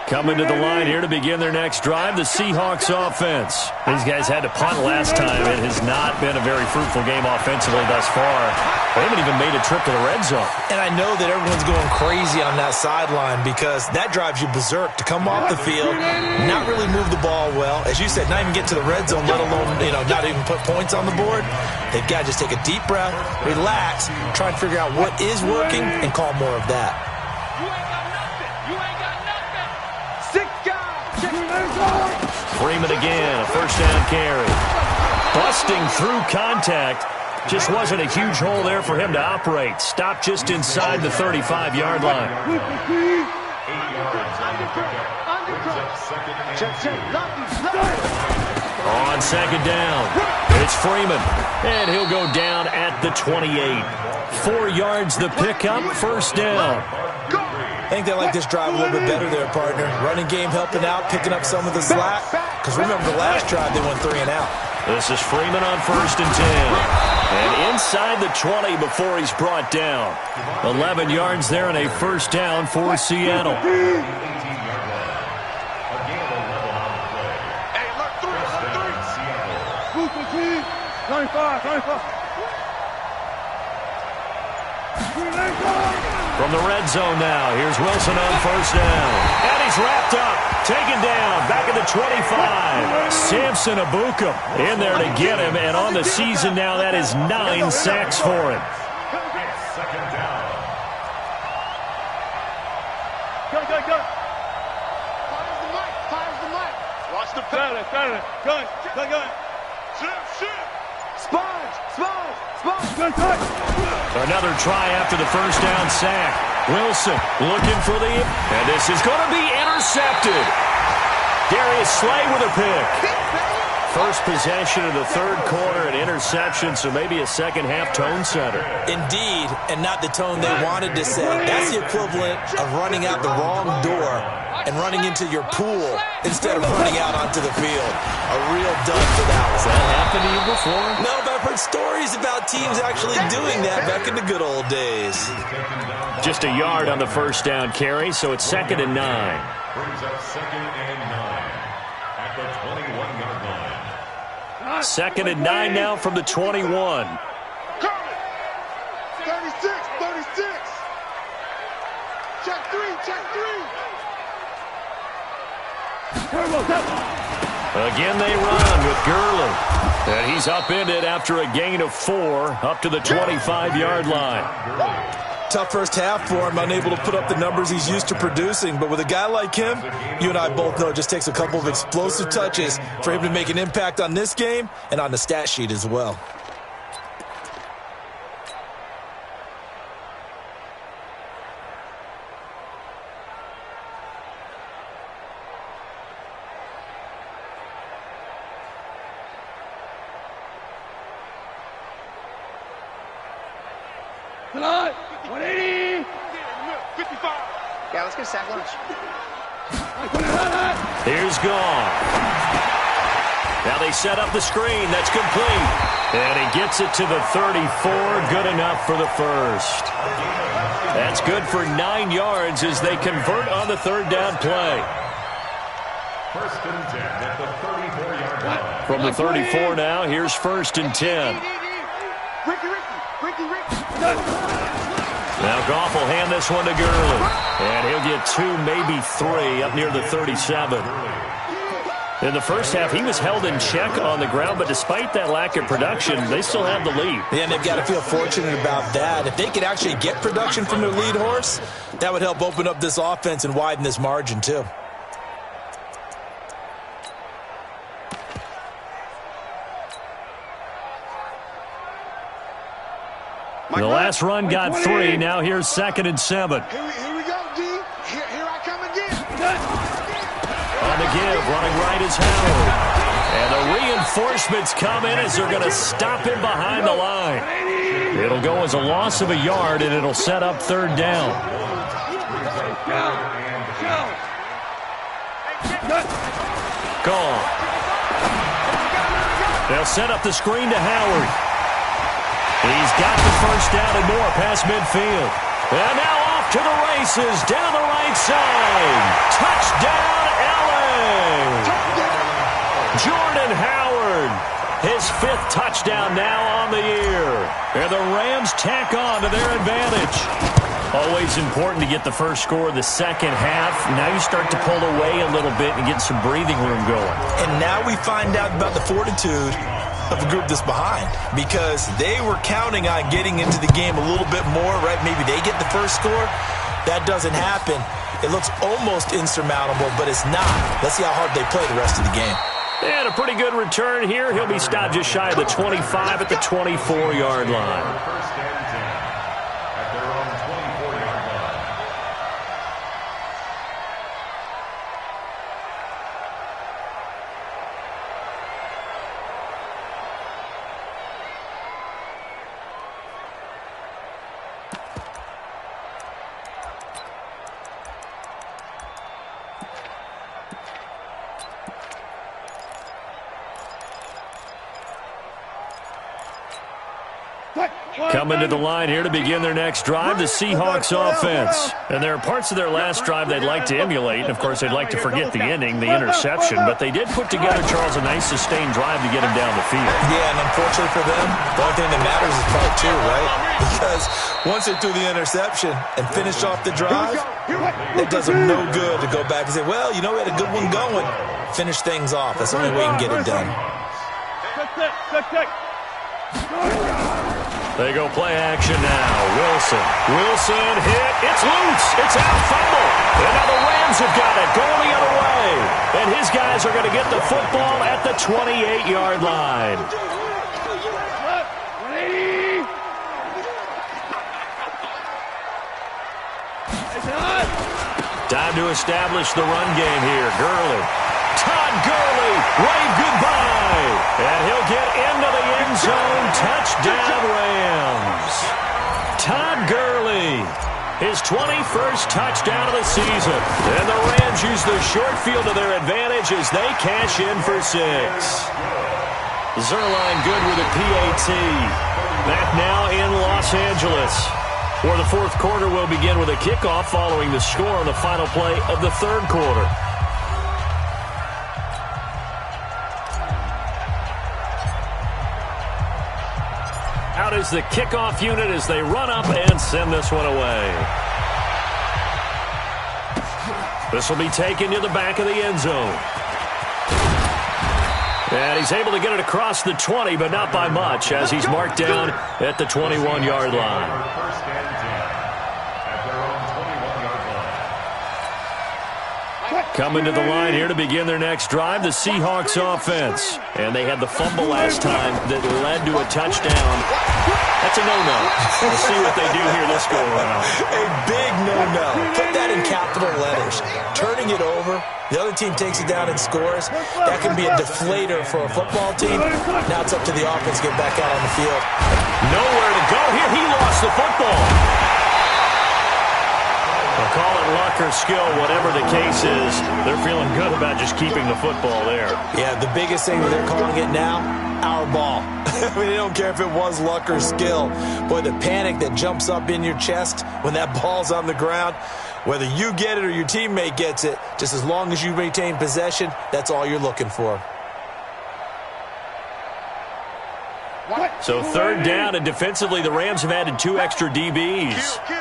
Coming to the line here to begin their next drive, the Seahawks offense. These guys had to punt last time. It has not been a very fruitful game offensively thus far. They haven't even made a trip to the red zone. And I know that everyone's going crazy on that sideline because that drives you berserk to come off the field, not really move the ball well. As you said, not even get to the red zone, let alone, not even put points on the board. They've got to just take a deep breath, relax, try and figure out what is working and call more of that. Freeman again, a first down carry. Busting through contact. Just wasn't a huge hole there for him to operate. Stopped just inside the 35-yard line. 8 yards on the pickup. Brings up second and 10. On second down, it's Freeman. And he'll go down at the 28. 4 yards the pickup, first down. I think they like this drive a little bit better there, partner. Running game helping out, picking up some of the slack. Because remember, the last drive, they went 3 and out. This is Freeman on first and 10. And inside the 20 before he's brought down. 11 yards there and a first down for Seattle. Hey, look, 3. 95. From the red zone now, here's Wilson on first down. And he's wrapped up, taken down, back at the 25. Samson Abuka in there to get him, and on the season now, that is 9 sacks for him. Second down. Go. Fires the mic. Watch the pattern. Gun. Shoot. Sponge. Another try after the first down sack. Wilson looking for and this is going to be intercepted. Darius Slay with a pick. First possession of the third quarter, an interception, so maybe a second-half tone setter. Indeed, and not the tone they wanted to set. That's the equivalent of running out the wrong door and running into your pool instead of running out onto the field. A real dud for that one. Has that happened to you before? No, but I've heard stories about teams actually doing that back in the good old days. Just a yard on the first down carry, so it's second and 9. Brings up second and 9 at the 21-yard line. 2nd and 9 now from the 21. 36. Check three. Again they run with Gurley. And he's upended after a gain of 4 up to the 25-yard line. Tough first half for him, unable to put up the numbers he's used to producing. But with a guy like him, you and I both know it just takes a couple of explosive touches for him to make an impact on this game and on the stat sheet as well. Tonight, 180. 55. Yeah, let's get a sack lunch. Here's Goff. Now they set up the screen. That's complete. And he gets it to the 34. Good enough for the first. That's good for 9 yards as they convert on the third down play. First and 10 at the 34-yard line. From the 34 now, here's 1st and 10. Ricky. Now Goff will hand this one to Gurley. And he'll get 2, maybe 3 up near the 37. In the first half, he was held in check on the ground, but despite that lack of production, they still have the lead. Yeah, and they've got to feel fortunate about that. If they could actually get production from their lead horse, that would help open up this offense and widen this margin too. The last run got 3. Now here's 2nd and 7. Here we go, D. Here I come again. On the give, running right is Howard. And the reinforcements come in as they're going to stop him behind the line. It'll go as a loss of a yard, and it'll set up 3rd down. Gone. They'll set up the screen to Howard. He's got the first down and more past midfield. And now off to the races down the right side. Touchdown, LA! Jordan Howard, his 5th touchdown now on the year. And the Rams tack on to their advantage. Always important to get the first score of the second half. Now you start to pull away a little bit and get some breathing room going. And now we find out about the fortitude of the group that's behind, because they were counting on getting into the game a little bit more, right? Maybe they get the first score. That doesn't happen. It looks almost insurmountable, but it's not. Let's see how hard they play the rest of the game. And a pretty good return here. He'll be stopped just shy of the 25 at the 24-yard line. First and 10 at their own 24-yard line. Coming to the line here to begin their next drive, the Seahawks offense. And there are parts of their last drive they'd like to emulate. And, of course, they'd like to forget the ending, the interception. But they did put together, Charles, a nice sustained drive to get him down the field. Yeah, and unfortunately for them, the only thing that matters is part 2, right? Because once they threw the interception and finished off the drive, it does them no good to go back and say, well, you know, we had a good one going. Finish things off. That's the only way you can get it done. They go play action now. Wilson hit. It's loose. It's out. Fumble. And now the Rams have got it. Going the other way. And his guys are going to get the football at the 28-yard line. Time to establish the run game here. Gurley. Todd Gurley. Wave goodbye. And he'll get into the end zone. Touchdown, Rams. Todd Gurley. His 21st touchdown of the season. And the Rams use the short field to their advantage as they cash in for 6. Zerline good with a PAT. Back now in Los Angeles. For the fourth quarter, will begin with a kickoff following the score on the final play of the third quarter. out is the kickoff unit as they run up and send this one away. This will be taken to the back of the end zone. And he's able to get it across the 20, but not by much, as he's marked down at the 21-yard line. First and 10 at their own 21-yard line. Coming to the line here to begin their next drive, the Seahawks offense. And they had the fumble last time that led to a touchdown. That's a no-no. We'll see what they do here this go-around. A big no-no. Put that in capital letters. Turning it over, the other team takes it down and scores. That can be a deflator for a football team. Now it's up to the offense to get back out on the field. Nowhere to go here. He lost the football. They'll call it luck or skill, whatever the case is. They're feeling good about just keeping the football there. Yeah, the biggest thing that they're calling it now, our ball. I mean, they don't care if it was luck or skill. Boy, the panic that jumps up in your chest when that ball's on the ground, whether you get it or your teammate gets it, just as long as you retain possession, that's all you're looking for. So third down, and defensively, the Rams have added 2 extra DBs. Kill.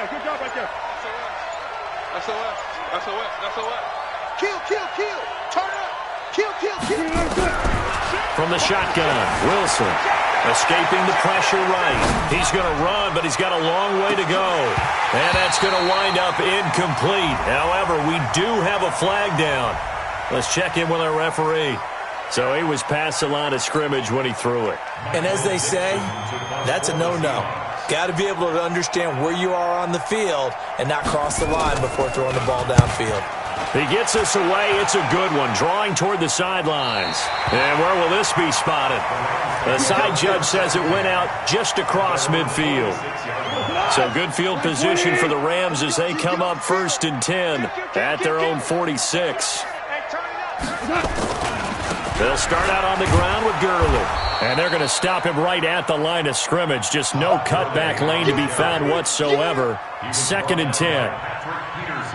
Good job right there. SOS. Kill. Turn up. Kill. From the shotgun, Wilson escaping the pressure right. He's going to run, but he's got a long way to go. And that's going to wind up incomplete. However, we do have a flag down. Let's check in with our referee. So he was past the line of scrimmage when he threw it. And as they say, that's a no-no. Got to be able to understand where you are on the field and not cross the line before throwing the ball downfield. He gets us away. It's a good one, drawing toward the sidelines. And where will this be spotted? The side judge says it went out just across midfield. So good field position for the Rams as they come up 1st and 10 at their own 46. They'll start out on the ground with Gurley. And they're going to stop him right at the line of scrimmage. Just no cutback lane to be found whatsoever. 2nd and 10.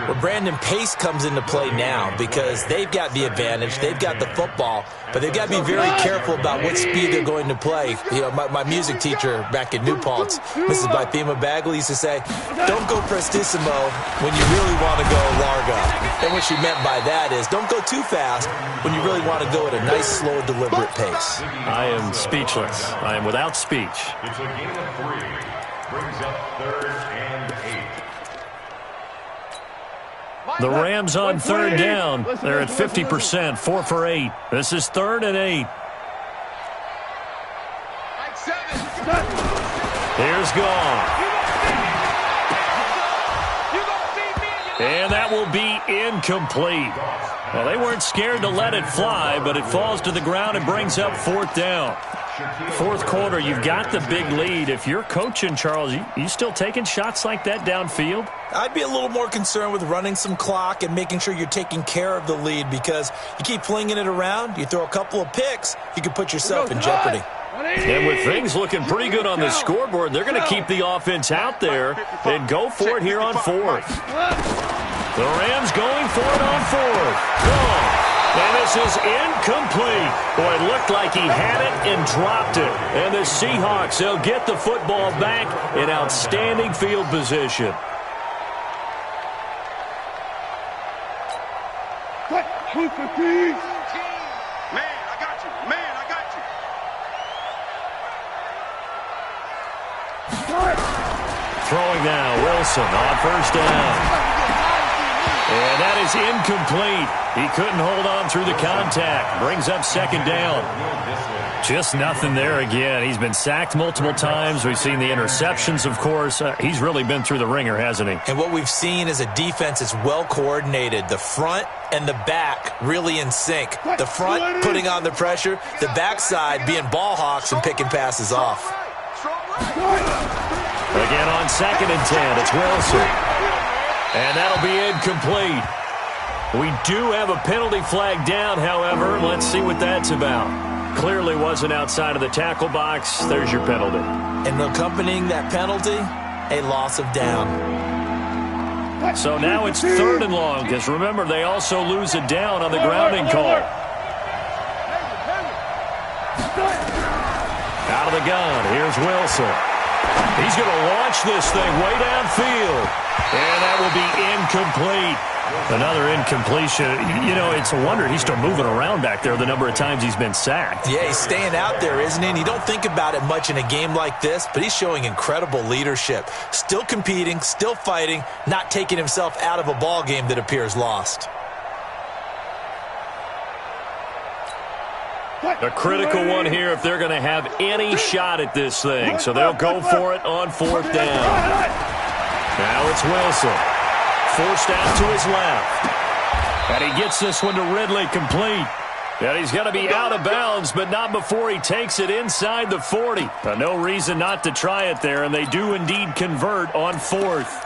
Well, Brandon, pace comes into play now because they've got the advantage. They've got the football, but they've got to be very careful about what speed they're going to play. You know, my music teacher back in New Paltz, Mrs. Bythema Bagley, used to say, don't go prestissimo when you really want to go largo. And what she meant by that is don't go too fast when you really want to go at a nice, slow, deliberate pace. I am speechless. I am without speech. It's a gain of 3. Brings up 3rd and 8. The Rams on third down. They're at 50%, 4 for 8. This is 3rd and 8. Here's Gone. And that will be incomplete. Well, they weren't scared to let it fly, but it falls to the ground and brings up 4th down. 4th quarter, you've got the big lead. If you're coaching, Charles, you still taking shots like that downfield? I'd be a little more concerned with running some clock and making sure you're taking care of the lead because you keep flinging it around, you throw a couple of picks, you could put yourself in jeopardy. And with things looking pretty good on the scoreboard, they're going to keep the offense out there and go for it here on 4th. The Rams going for it on 4th. Gone. And this is incomplete. Boy, it looked like he had it and dropped it. And the Seahawks, they'll get the football back in outstanding field position. Man, I got you. Throwing now, Wilson on 1st down. And that is incomplete. He couldn't hold on through the contact. Brings up 2nd down. Just nothing there again. He's been sacked multiple times. We've seen the interceptions, of course. He's really been through the ringer, hasn't he? And what we've seen is a defense that's well coordinated. The front and the back really in sync. The front putting on the pressure. The backside being ball hawks and picking passes off. Again on 2nd and 10. It's Wilson. And that'll be incomplete. We do have a penalty flag down, however. Let's see what that's about. Clearly wasn't outside of the tackle box. There's your penalty. And accompanying that penalty, a loss of down. So now it's 3rd and long, because remember, they also lose a down on the grounding call. Out of the gun, here's Wilson. He's going to launch this thing way downfield. And that will be incomplete. Another incompletion. You know, it's a wonder he's still moving around back there the number of times he's been sacked. Yeah, he's staying out there, isn't he? And you don't think about it much in a game like this, but he's showing incredible leadership. Still competing, still fighting, not taking himself out of a ball game that appears lost. A critical one here if they're going to have any shot at this thing. So they'll go for it on fourth down. Now it's Wilson. Forced out to his left. And he gets this one to Ridley complete. And he's going to be out of bounds, but not before he takes it inside the 40. No reason not to try it there, and they do indeed convert on fourth.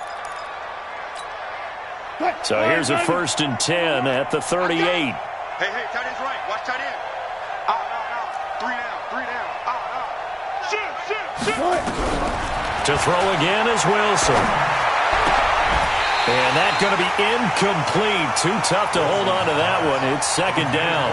So here's a 1st and 10 at the 38. Hey, tight end's right. Watch tight end. Out. 3 down. Out. Shoot. To throw again is Wilson. And that's going to be incomplete. Too tough to hold on to that one. It's 2nd down.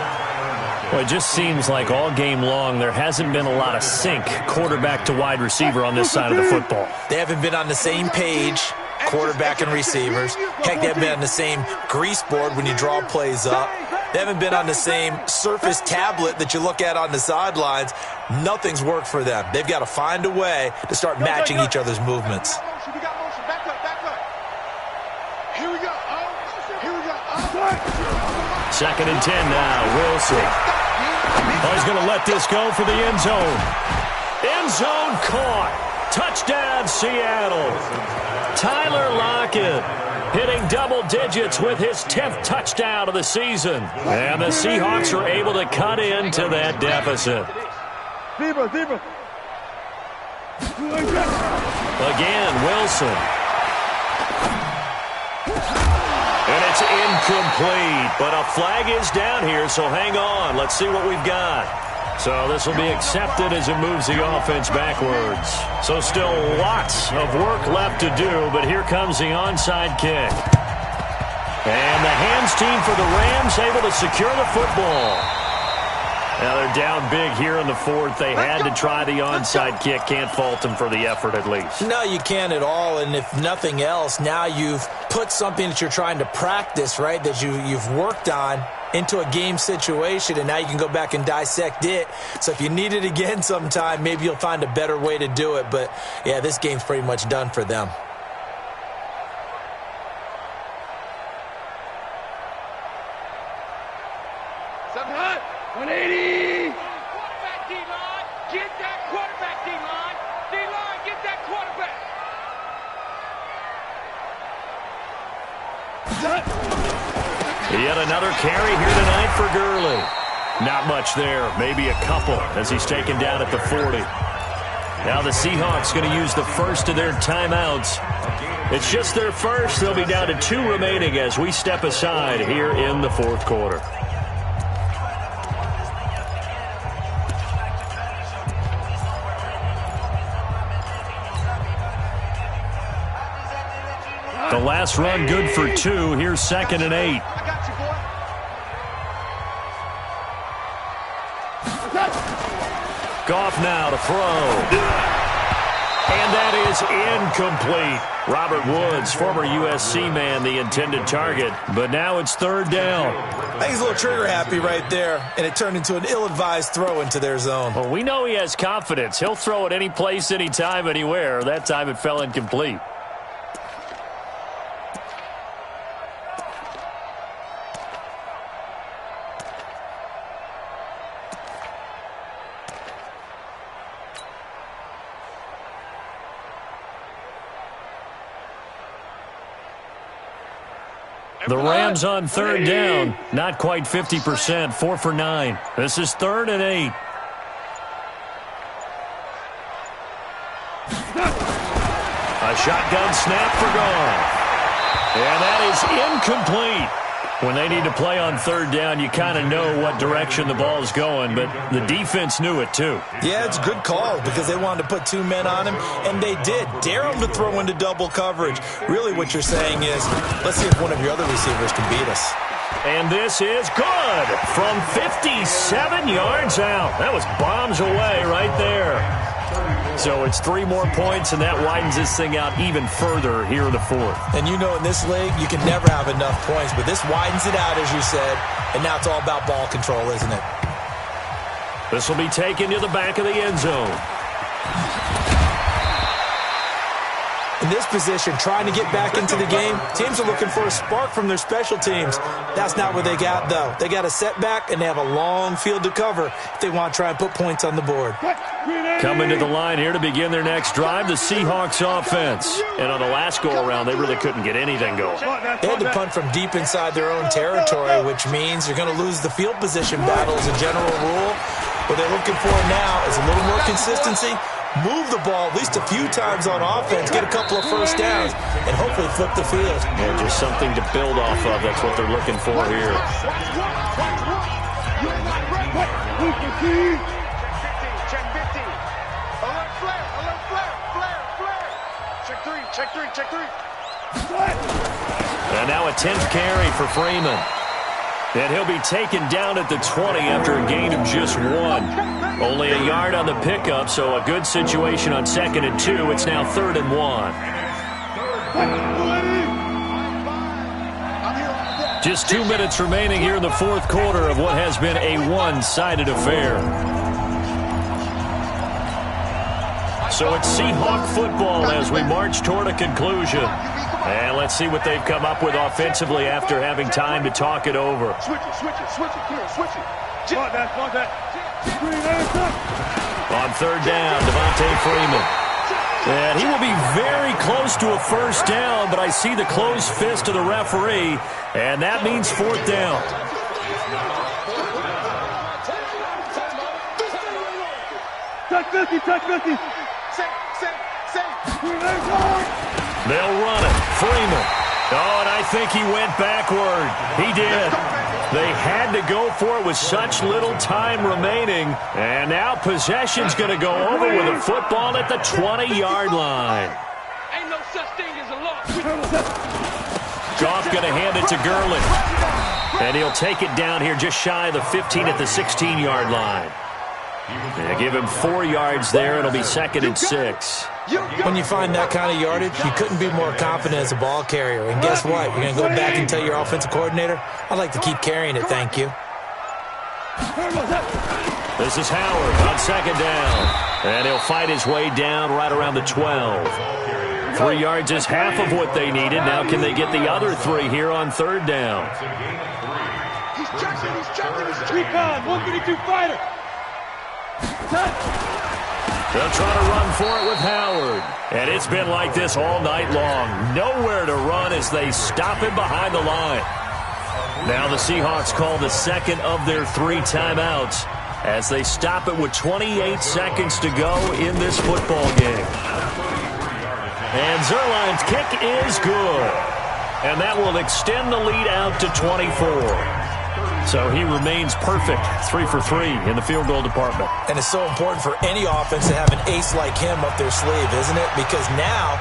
Well, it just seems like all game long there hasn't been a lot of sync quarterback to wide receiver on this side of the football. They haven't been on the same page, quarterback and receivers. Heck, they haven't been on the same grease board when you draw plays up. They haven't been on the same surface tablet that you look at on the sidelines. Nothing's worked for them. They've got to find a way to start matching each other's movements. Second and 10 now, Wilson. Oh, he's going to let this go for the end zone. End zone caught. Touchdown, Seattle. Tyler Lockett hitting double digits with his 10th touchdown of the season. And the Seahawks are able to cut into that deficit. Again, Wilson. And it's incomplete, but a flag is down here, so hang on. Let's see what we've got. So this will be accepted as it moves the offense backwards. So still lots of work left to do, but here comes the onside kick. And the hands team for the Rams able to secure the football. Now they're down big here in the 4th. They had to try the onside kick. Can't fault them for the effort at least. No, you can't at all. And if nothing else, now you've put something that you're trying to practice, right, that you've worked on into a game situation, and now you can go back and dissect it. So if you need it again sometime, maybe you'll find a better way to do it. But, yeah, this game's pretty much done for them. Yet another carry here tonight for Gurley. Not much there, maybe a couple as he's taken down at the 40. Now the Seahawks going to use the first of their timeouts. It's just their first. They'll be down to 2 remaining as we step aside here in the 4th quarter. The last run good for 2. Here's 2nd and 8. Goff now to throw. And that is incomplete. Robert Woods, former USC man, the intended target. But now it's 3rd down. I think he's a little trigger happy right there, and it turned into an ill-advised throw into their zone. Well, we know he has confidence. He'll throw it any place, anytime, anywhere. That time it fell incomplete. The Rams on 3rd down, not quite 50%, 4 for 9. This is 3rd and 8. A shotgun snap for Goff. And that is incomplete. When they need to play on 3rd down, you kind of know what direction the ball's going, but the defense knew it too. Yeah, it's a good call because they wanted to put 2 men on him, and they did. Dare him to throw into double coverage. Really what you're saying is, let's see if one of your other receivers can beat us. And this is good from 57 yards out. That was bombs away right there. So it's 3 more points, and that widens this thing out even further here in the fourth. And you know in this league, you can never have enough points, but this widens it out, as you said, and now it's all about ball control, isn't it? This will be taken to the back of the end zone. In this position, trying to get back into the game, teams are looking for a spark from their special teams. That's not what they got, though. They got a setback, and they have a long field to cover if they want to try and put points on the board. Coming to the line here to begin their next drive, the Seahawks offense. And on the last go-around, they really couldn't get anything going. They had to punt from deep inside their own territory, which means you're going to lose the field position battle as a general rule. What they're looking for now is a little more consistency, move the ball at least a few times on offense, get a couple of first downs, and hopefully flip the field. And just something to build off of. That's what they're looking for here. Check 50. Alert flare. Check three. And now a 10th carry for Freeman. And he'll be taken down at the 20 after a gain of just 1. Only a yard on the pickup, so a good situation on 2nd and 2. It's now 3rd and 1. Just 2 minutes remaining here in the fourth quarter of what has been a one-sided affair. So it's Seahawk football as we march toward a conclusion. And let's see what they've come up with offensively after having time to talk it over. Switch it. On 3rd down, Devontae Freeman. And he will be very close to a first down, but I see the closed fist of the referee, and that means 4th down. Touch 50. They'll run it. Freeman. Oh, and I think he went backward. He did. They had to go for it with such little time remaining. And now possession's going to go over with a football at the 20-yard line. Ain't no such thing as a loss. Goff going to hand it to Gurley. And he'll take it down here just shy of the 15 at the 16-yard line. They give him 4 yards there. It'll be 2nd and 6. When you find that kind of yardage, you couldn't be more confident as a ball carrier. And guess what? You're going to go back and tell your offensive coordinator, I'd like to keep carrying it, thank you. This is Howard on 2nd down. And he'll fight his way down right around the 12. 3 yards is half of what they needed. Now can they get the other 3 here on 3rd down? He's checking. Recon, 132 fighter. They'll try to run for it with Howard. And it's been like this all night long. Nowhere to run as they stop him behind the line. Now the Seahawks call the second of their 3 timeouts as they stop it with 28 seconds to go in this football game. And Zerline's kick is good. And that will extend the lead out to 24. So he remains perfect, 3 for 3 in the field goal department. And it's so important for any offense to have an ace like him up their sleeve, isn't it? Because now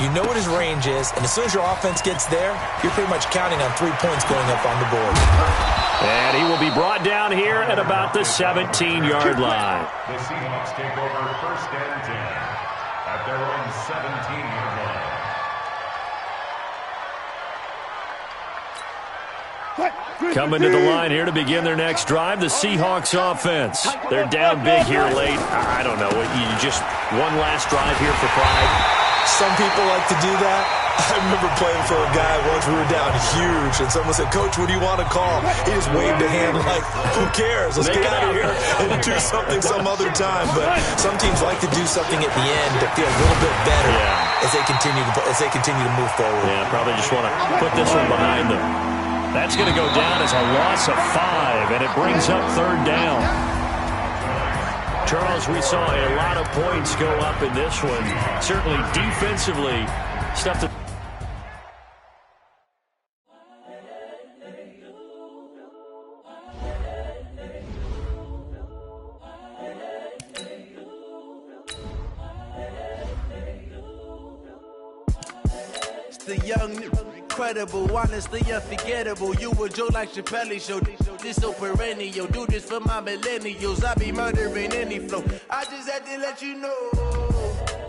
you know what his range is, and as soon as your offense gets there, you're pretty much counting on 3 points going up on the board. And he will be brought down here at about the 17-yard line. The Seahawks take over 1st and 10 at their own 17-yard line. Coming to the line here to begin their next drive, the Seahawks offense. They're down big here late. I don't know. You just one last drive here for pride. Some people like to do that. I remember playing for a guy once. We were down huge, and someone said, "Coach, what do you want to call?" He just waved a hand like, "Who cares? Let's get out of here and do something some other time." But some teams like to do something at the end to feel a little bit better as they continue to move forward. Yeah, probably just want to put this one behind them. That's going to go down as a loss of 5, and it brings up 3rd down. Charles, we saw a lot of points go up in this one. Certainly defensively, stuff that... It's the young incredible, honestly unforgettable. You a joke like Chappelle Show. This so perennial, do this for my millennials. I be murdering any flow. I just had to let you know.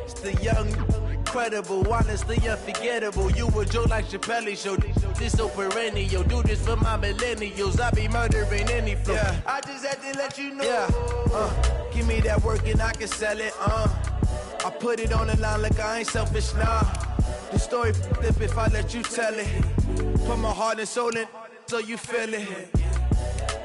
It's the young, incredible, honestly unforgettable. You a joke like Chappelle Show. This so perennial, do this for my millennials. I be murdering any flow. Yeah. I just had to let you know. Yeah. Give me that work and I can sell it. I put it on the line like I ain't selfish, nah. The story flip if I let you tell it. Put my heart and soul in so you feel it.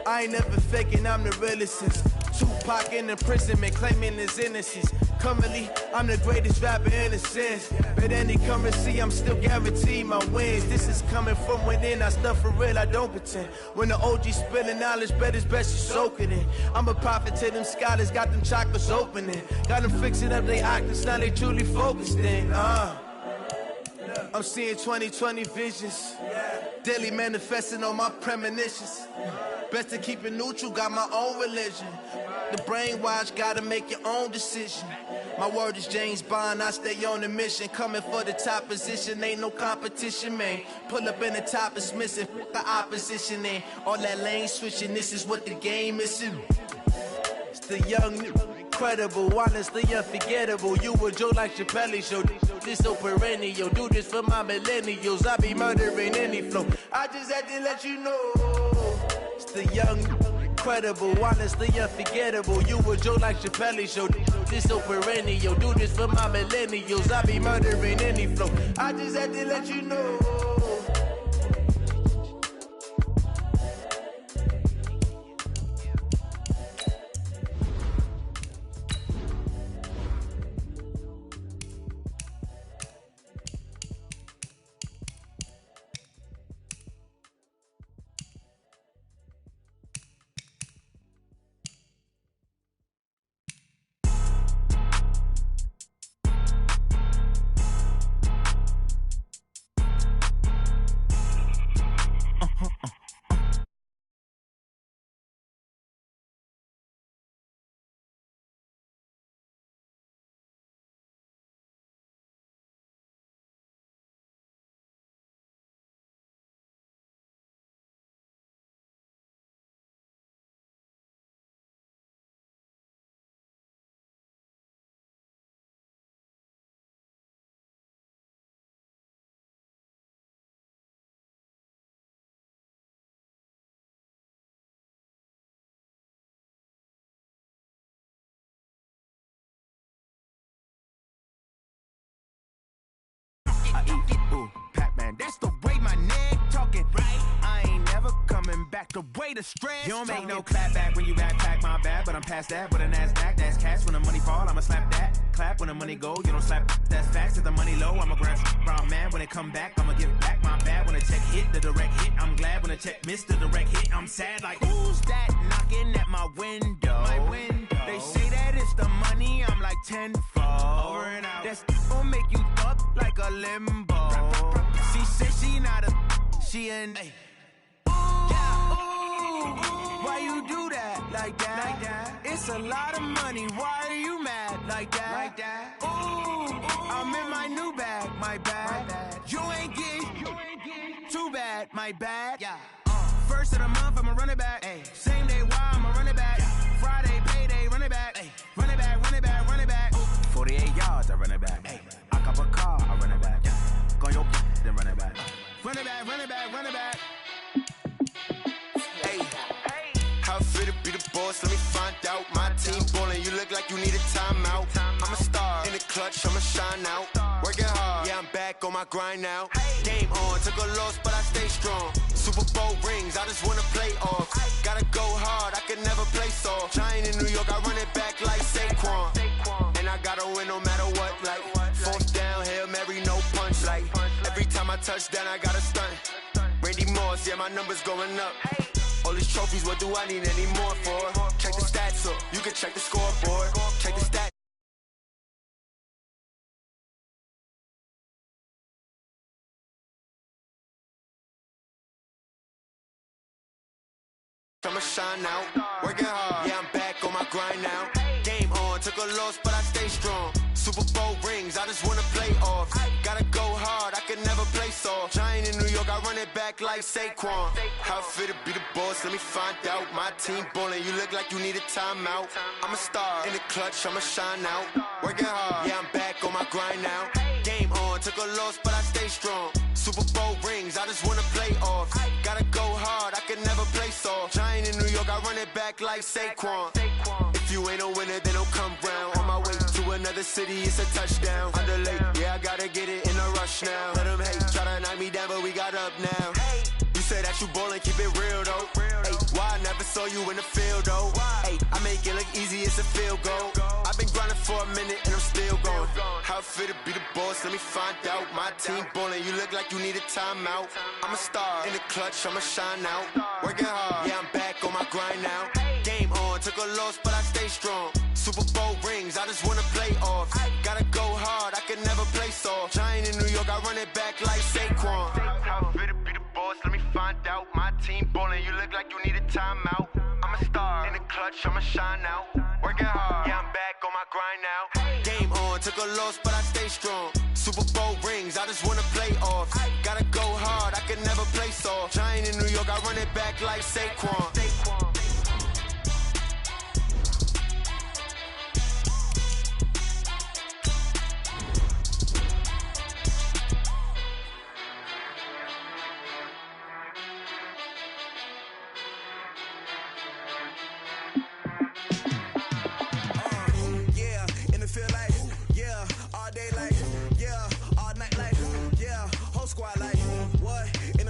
I ain't never faking, I'm the realest since Tupac in imprisonment, claiming his innocence. Currently, I'm the greatest rapper in a sense. But any currency, I'm still guaranteed my wins. This is coming from within, I stuff for real, I don't pretend. When the OG spilling knowledge, bet it's best you soak it in. I'm a prophet to them scholars, got them chakras opening. Got them fixing up they octaves, now they truly focused in. I'm seeing 2020 visions. Daily manifesting on my premonitions. Best to keep it neutral, got my own religion. The brainwash, gotta make your own decision. My word is James Bond, I stay on the mission. Coming for the top position, ain't no competition, man. Pull up in the top is missing, the opposition in. All that lane switching, this is what the game is. It's the young, incredible, honestly unforgettable. You a joke like Chappelle Show. This so perennial, do this for my millennials. I be murdering any flow. I just had to let you know. It's the young, incredible, honestly unforgettable. You a joke like Chappelle Show. This so perennial, do this for my millennials. I be murdering any flow. I just had to let you know. Ooh, Pac-Man, that's the way my neck talking. Right, I ain't never coming back. The way the stress. You don't make no clap back when you backpack, my bad. But I'm past that. With a NASDAQ, that's cash. When the money fall, I'ma slap that. Clap when the money go, you don't slap. That's facts. If the money low, I'ma grab brown man. When it come back, I'ma give back my bad. When the check hit, the direct hit, I'm glad. When the check missed the direct hit, I'm sad. Like who's that knocking at my window? My window. They say that it's the money. I'm like tenfold. Over and out. That's gon' make you up like a limbo. She said she not a, she an. Ay. Why you do that like that? Like that? It's a lot of money. Why are you mad like that? Like that? Ooh, I'm in my new bag. My bad. You ain't getting too bad. My bad. Yeah. First of the month, I'ma run it back. Ay. Same day, why I'ma run it back? Yeah. Friday, payday, run it back. Ay. Run it back, run it back, run it back. 48 yards, I run it back. Ay. I cop a car, I run it back. Yeah. Go your then run it back. Run it back, run it back, run it back. How fit to be the boss, let me find out. My team ballin', you look like you need a timeout. I'm a star, in the clutch, I'ma shine out. Working hard, yeah, I'm back on my grind now. Game on, took a loss, but I stay strong. Super Bowl rings, I just wanna play off. Gotta go hard, I can never play soft. Giant in New York, I run it back like Saquon. And I gotta win no matter what, like fourth down, Hail Mary, no punch. Like every time I touch down, I gotta stunt. Randy Moss, yeah, my numbers going up. All these trophies, what do I need any more for? Check the stats up, you can check the scoreboard. Check the stats. I'ma shine out, working hard, yeah, I'm back on my grind now. Game on, took a loss, but I stay strong. Super Bowl rings, I just wanna play off. Gotta go hard, I can never play soft. Giant in New York, I run it back like Saquon. How it feel to be the boss, let me find out. My team ballin', you look like you need a timeout. I'm a star, in the clutch, I'ma shine out. Working hard, yeah, I'm back on my grind now. Game on, took a loss, but I stay strong. Super Bowl rings, I just wanna play off. Gotta go hard, I can never play soft. Giant in New York, I run it back like Saquon. If you ain't a winner, then don't come round. On my way to another city, it's a touchdown. Underlay, yeah, I gotta get it in a rush now. Let them hate, try to knock me down, but we got up now. You say that you ballin', keep it real though. Ay, why I never saw you in the field though? Ay, I make it look easy, it's a field goal. I've been grinding for a minute and I'm still going. How it feel to be the boss, let me find out. My team ballin', you look like you need a timeout. I'm a star, in the clutch, I'ma shine out. Working hard, yeah, I'm back on my grind now. Game on, took a loss, but I stay strong. Super Bowl rings, I just wanna play off. Gotta go hard, I can never play soft. Giant in New York, I run it back like Saquon. How it feel to be the boss, let me find out. My team ballin', you look like you need a timeout. I'm a star, in the clutch, I'ma shine out. Working hard, yeah, I'm back on my grind now. Game on, took a loss, but I stay strong. Super Bowl rings, I just wanna play off. Gotta go hard, I can never play soft. Giant in New York, I run it back like Saquon.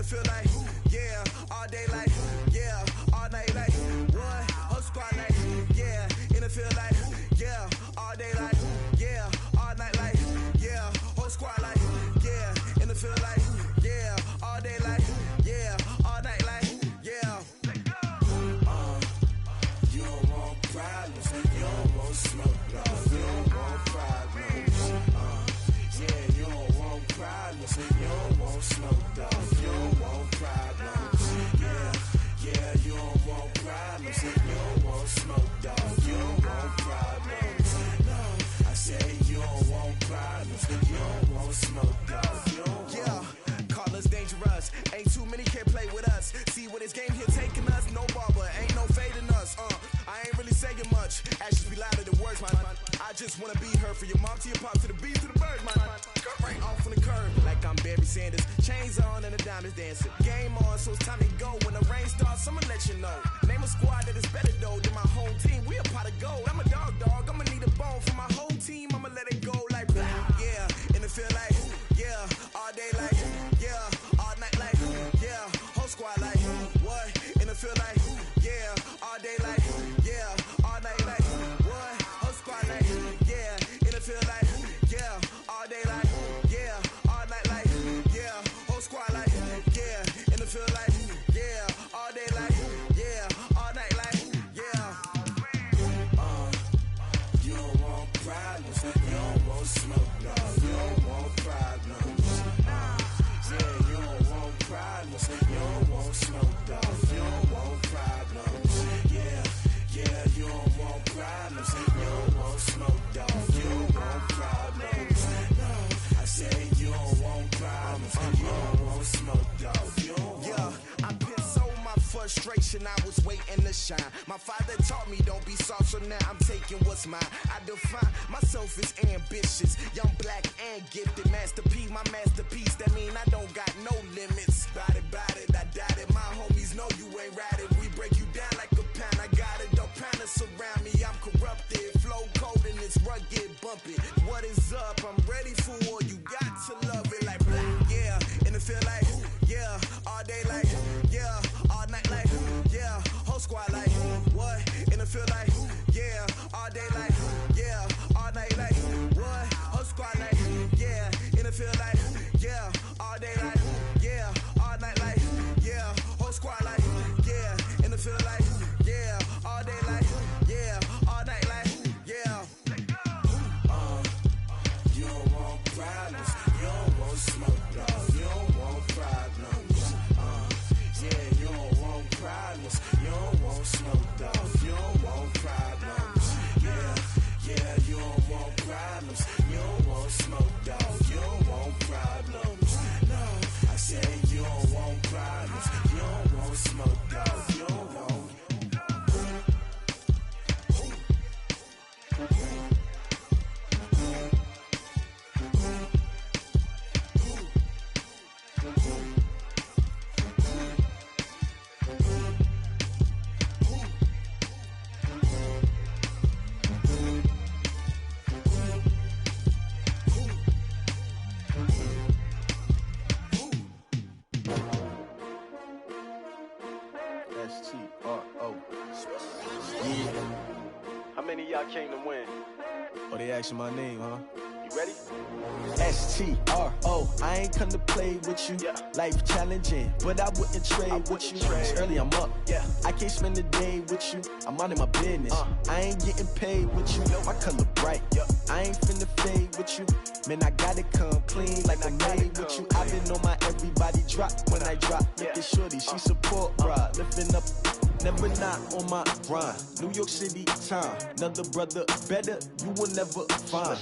Feel like, yeah, all day like, yeah, all night like, what? Whole squad like, yeah, in the field like, yeah, all day like, yeah, all night like, yeah, whole squad like, yeah, in the field like, yeah, all day like, yeah, all night like, yeah. You don't want problems, you don't want smoke, no, you don't want problems. Yeah, you don't want problems, you don't want smoke, dog. You don't want problems. Yeah, yeah, you don't want problems. You don't want smoke, dog. You don't want problems. No, I say you don't want problems. You don't want smoke, dog. You don't want. Yeah, call us dangerous. Ain't too many can play with us. See what this game here taking us. No barber, ain't no fading us. I ain't really saying much. Actions be louder than words, man. I just wanna be heard from your mom to your pop to the beat to the bird, man. Cut right off on the curb like I'm Barry Sanders. Chains on and the diamonds dancing. Game on, so it's time to go. When the rain starts, I'ma let you know. Name a squad that is better though than my whole team. We a pot of gold. I'm a dog. I'ma need a bone for my whole team. I'ma let it go like blah. Yeah, in the field like, yeah, all day like, yeah, all night like, yeah, whole squad like, what? In the field like, yeah, all day like, yeah, all night like, what? Whole squad like, yeah, in the field like, yeah, all day like, yeah, all night like, yeah, whole squad like, yeah, in the field like, yeah, all day like, yeah, all night like, yeah. You don't want problems, you don't want smoke, no, you don't want problems. Yeah, you don't want problems, you don't want smoke, dog. You don't want problems. Yeah, yeah, you don't want problems, you don't want smoke, dog. You don't want problems. No, I say you don't want problems, you don't want smoke, dog. You don't want. Yeah, I pissed so my frustration, I was waiting to shine. My father taught me don't be soft, so now I'm taking what's mine. I define myself as ambitious, young, black, and gifted. Master P, my masterpiece, that mean I don't got no limits. Bout it, I doubt it. My homies know you ain't ratted. We break you down like a pound. I got it, don't panic surround me. I'm corrupted, flow cold and it's rugged, bumpy. What is up? I'm ready for war. You got to love it like black. Yeah, in the field like, yeah, all day like, yeah, all night like, yeah, whole squad like, what? In the field like, yeah, all day like, yeah, all night like, what? Whole squad like, yeah, in the field like, yeah, all day like, yeah, all night like, yeah, whole squad like, yeah, in the field like, yeah, all day like, yeah, all night like, yeah. You don't want problems, you don't want smoke, no, you don't want problems. Yeah, you don't want problems, you don't want smoke, dog. You don't want problems. Yeah, yeah, you don't want problems. S-T-R-O. Yeah. How many of y'all came to win? Oh, they asking my name, huh? You ready? S-T-R-O. I ain't come to play with you. Life challenging, but I wouldn't trade with you. It's early, I'm up. I can't spend the day with you. I'm out of my business. I ain't getting paid with you. My color bright. I ain't finna fade with you. Man, I gotta come clean like I'm made with you. I've been on my everybody drop when I drop. Look at shorty, she support, bruh. Lifting up, never not on my grind. New York City time, another brother better, you will never find.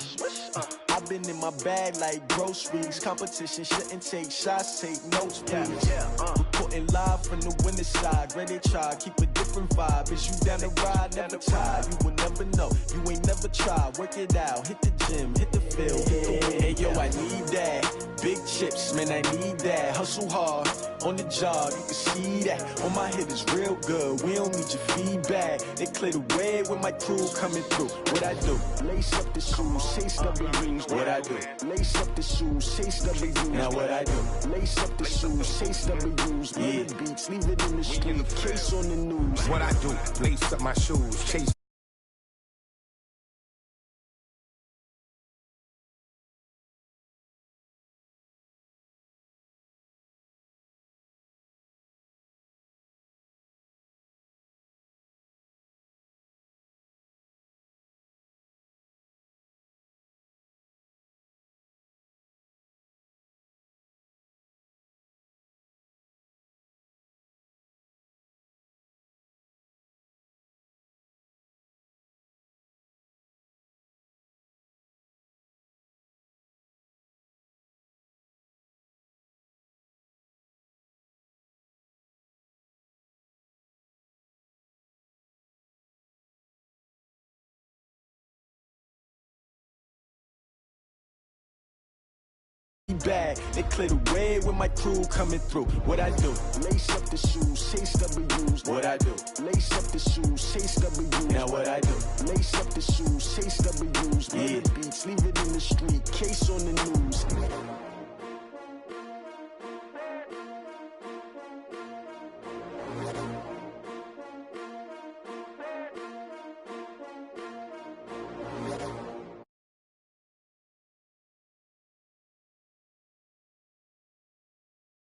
I've been in my bag like groceries. Competition shouldn't take shots, take notes, please. Reporting live from the winning side. Ready to try, keep a different vibe. Is you down the ride, never tired. You will never know, you ain't never tried. Work it out, hit the gym, hit the field, hit the wind. Hey yo, I need that. Big chips, man, I need that. Hustle hard, on the job, you can see that. On my head is real good, we don't need your feedback. They clear the way with my crew coming through. What I do? Lace up the shoes, chase W's. What I do? Lace up the shoes, chase W's. Now what I do? Lace up the shoes, chase W's. Yeah. Beats, leave it in the street, case on the news. What I do? Lace up my shoes, chase. Bag. They clear the way with my crew coming through. What I do? Lace up the shoes, chase W's. What I do? Lace up the shoes, chase W's. Now what I do? Lace up the shoes, chase W's. Yeah. Beats, leave it in the street, case on the news.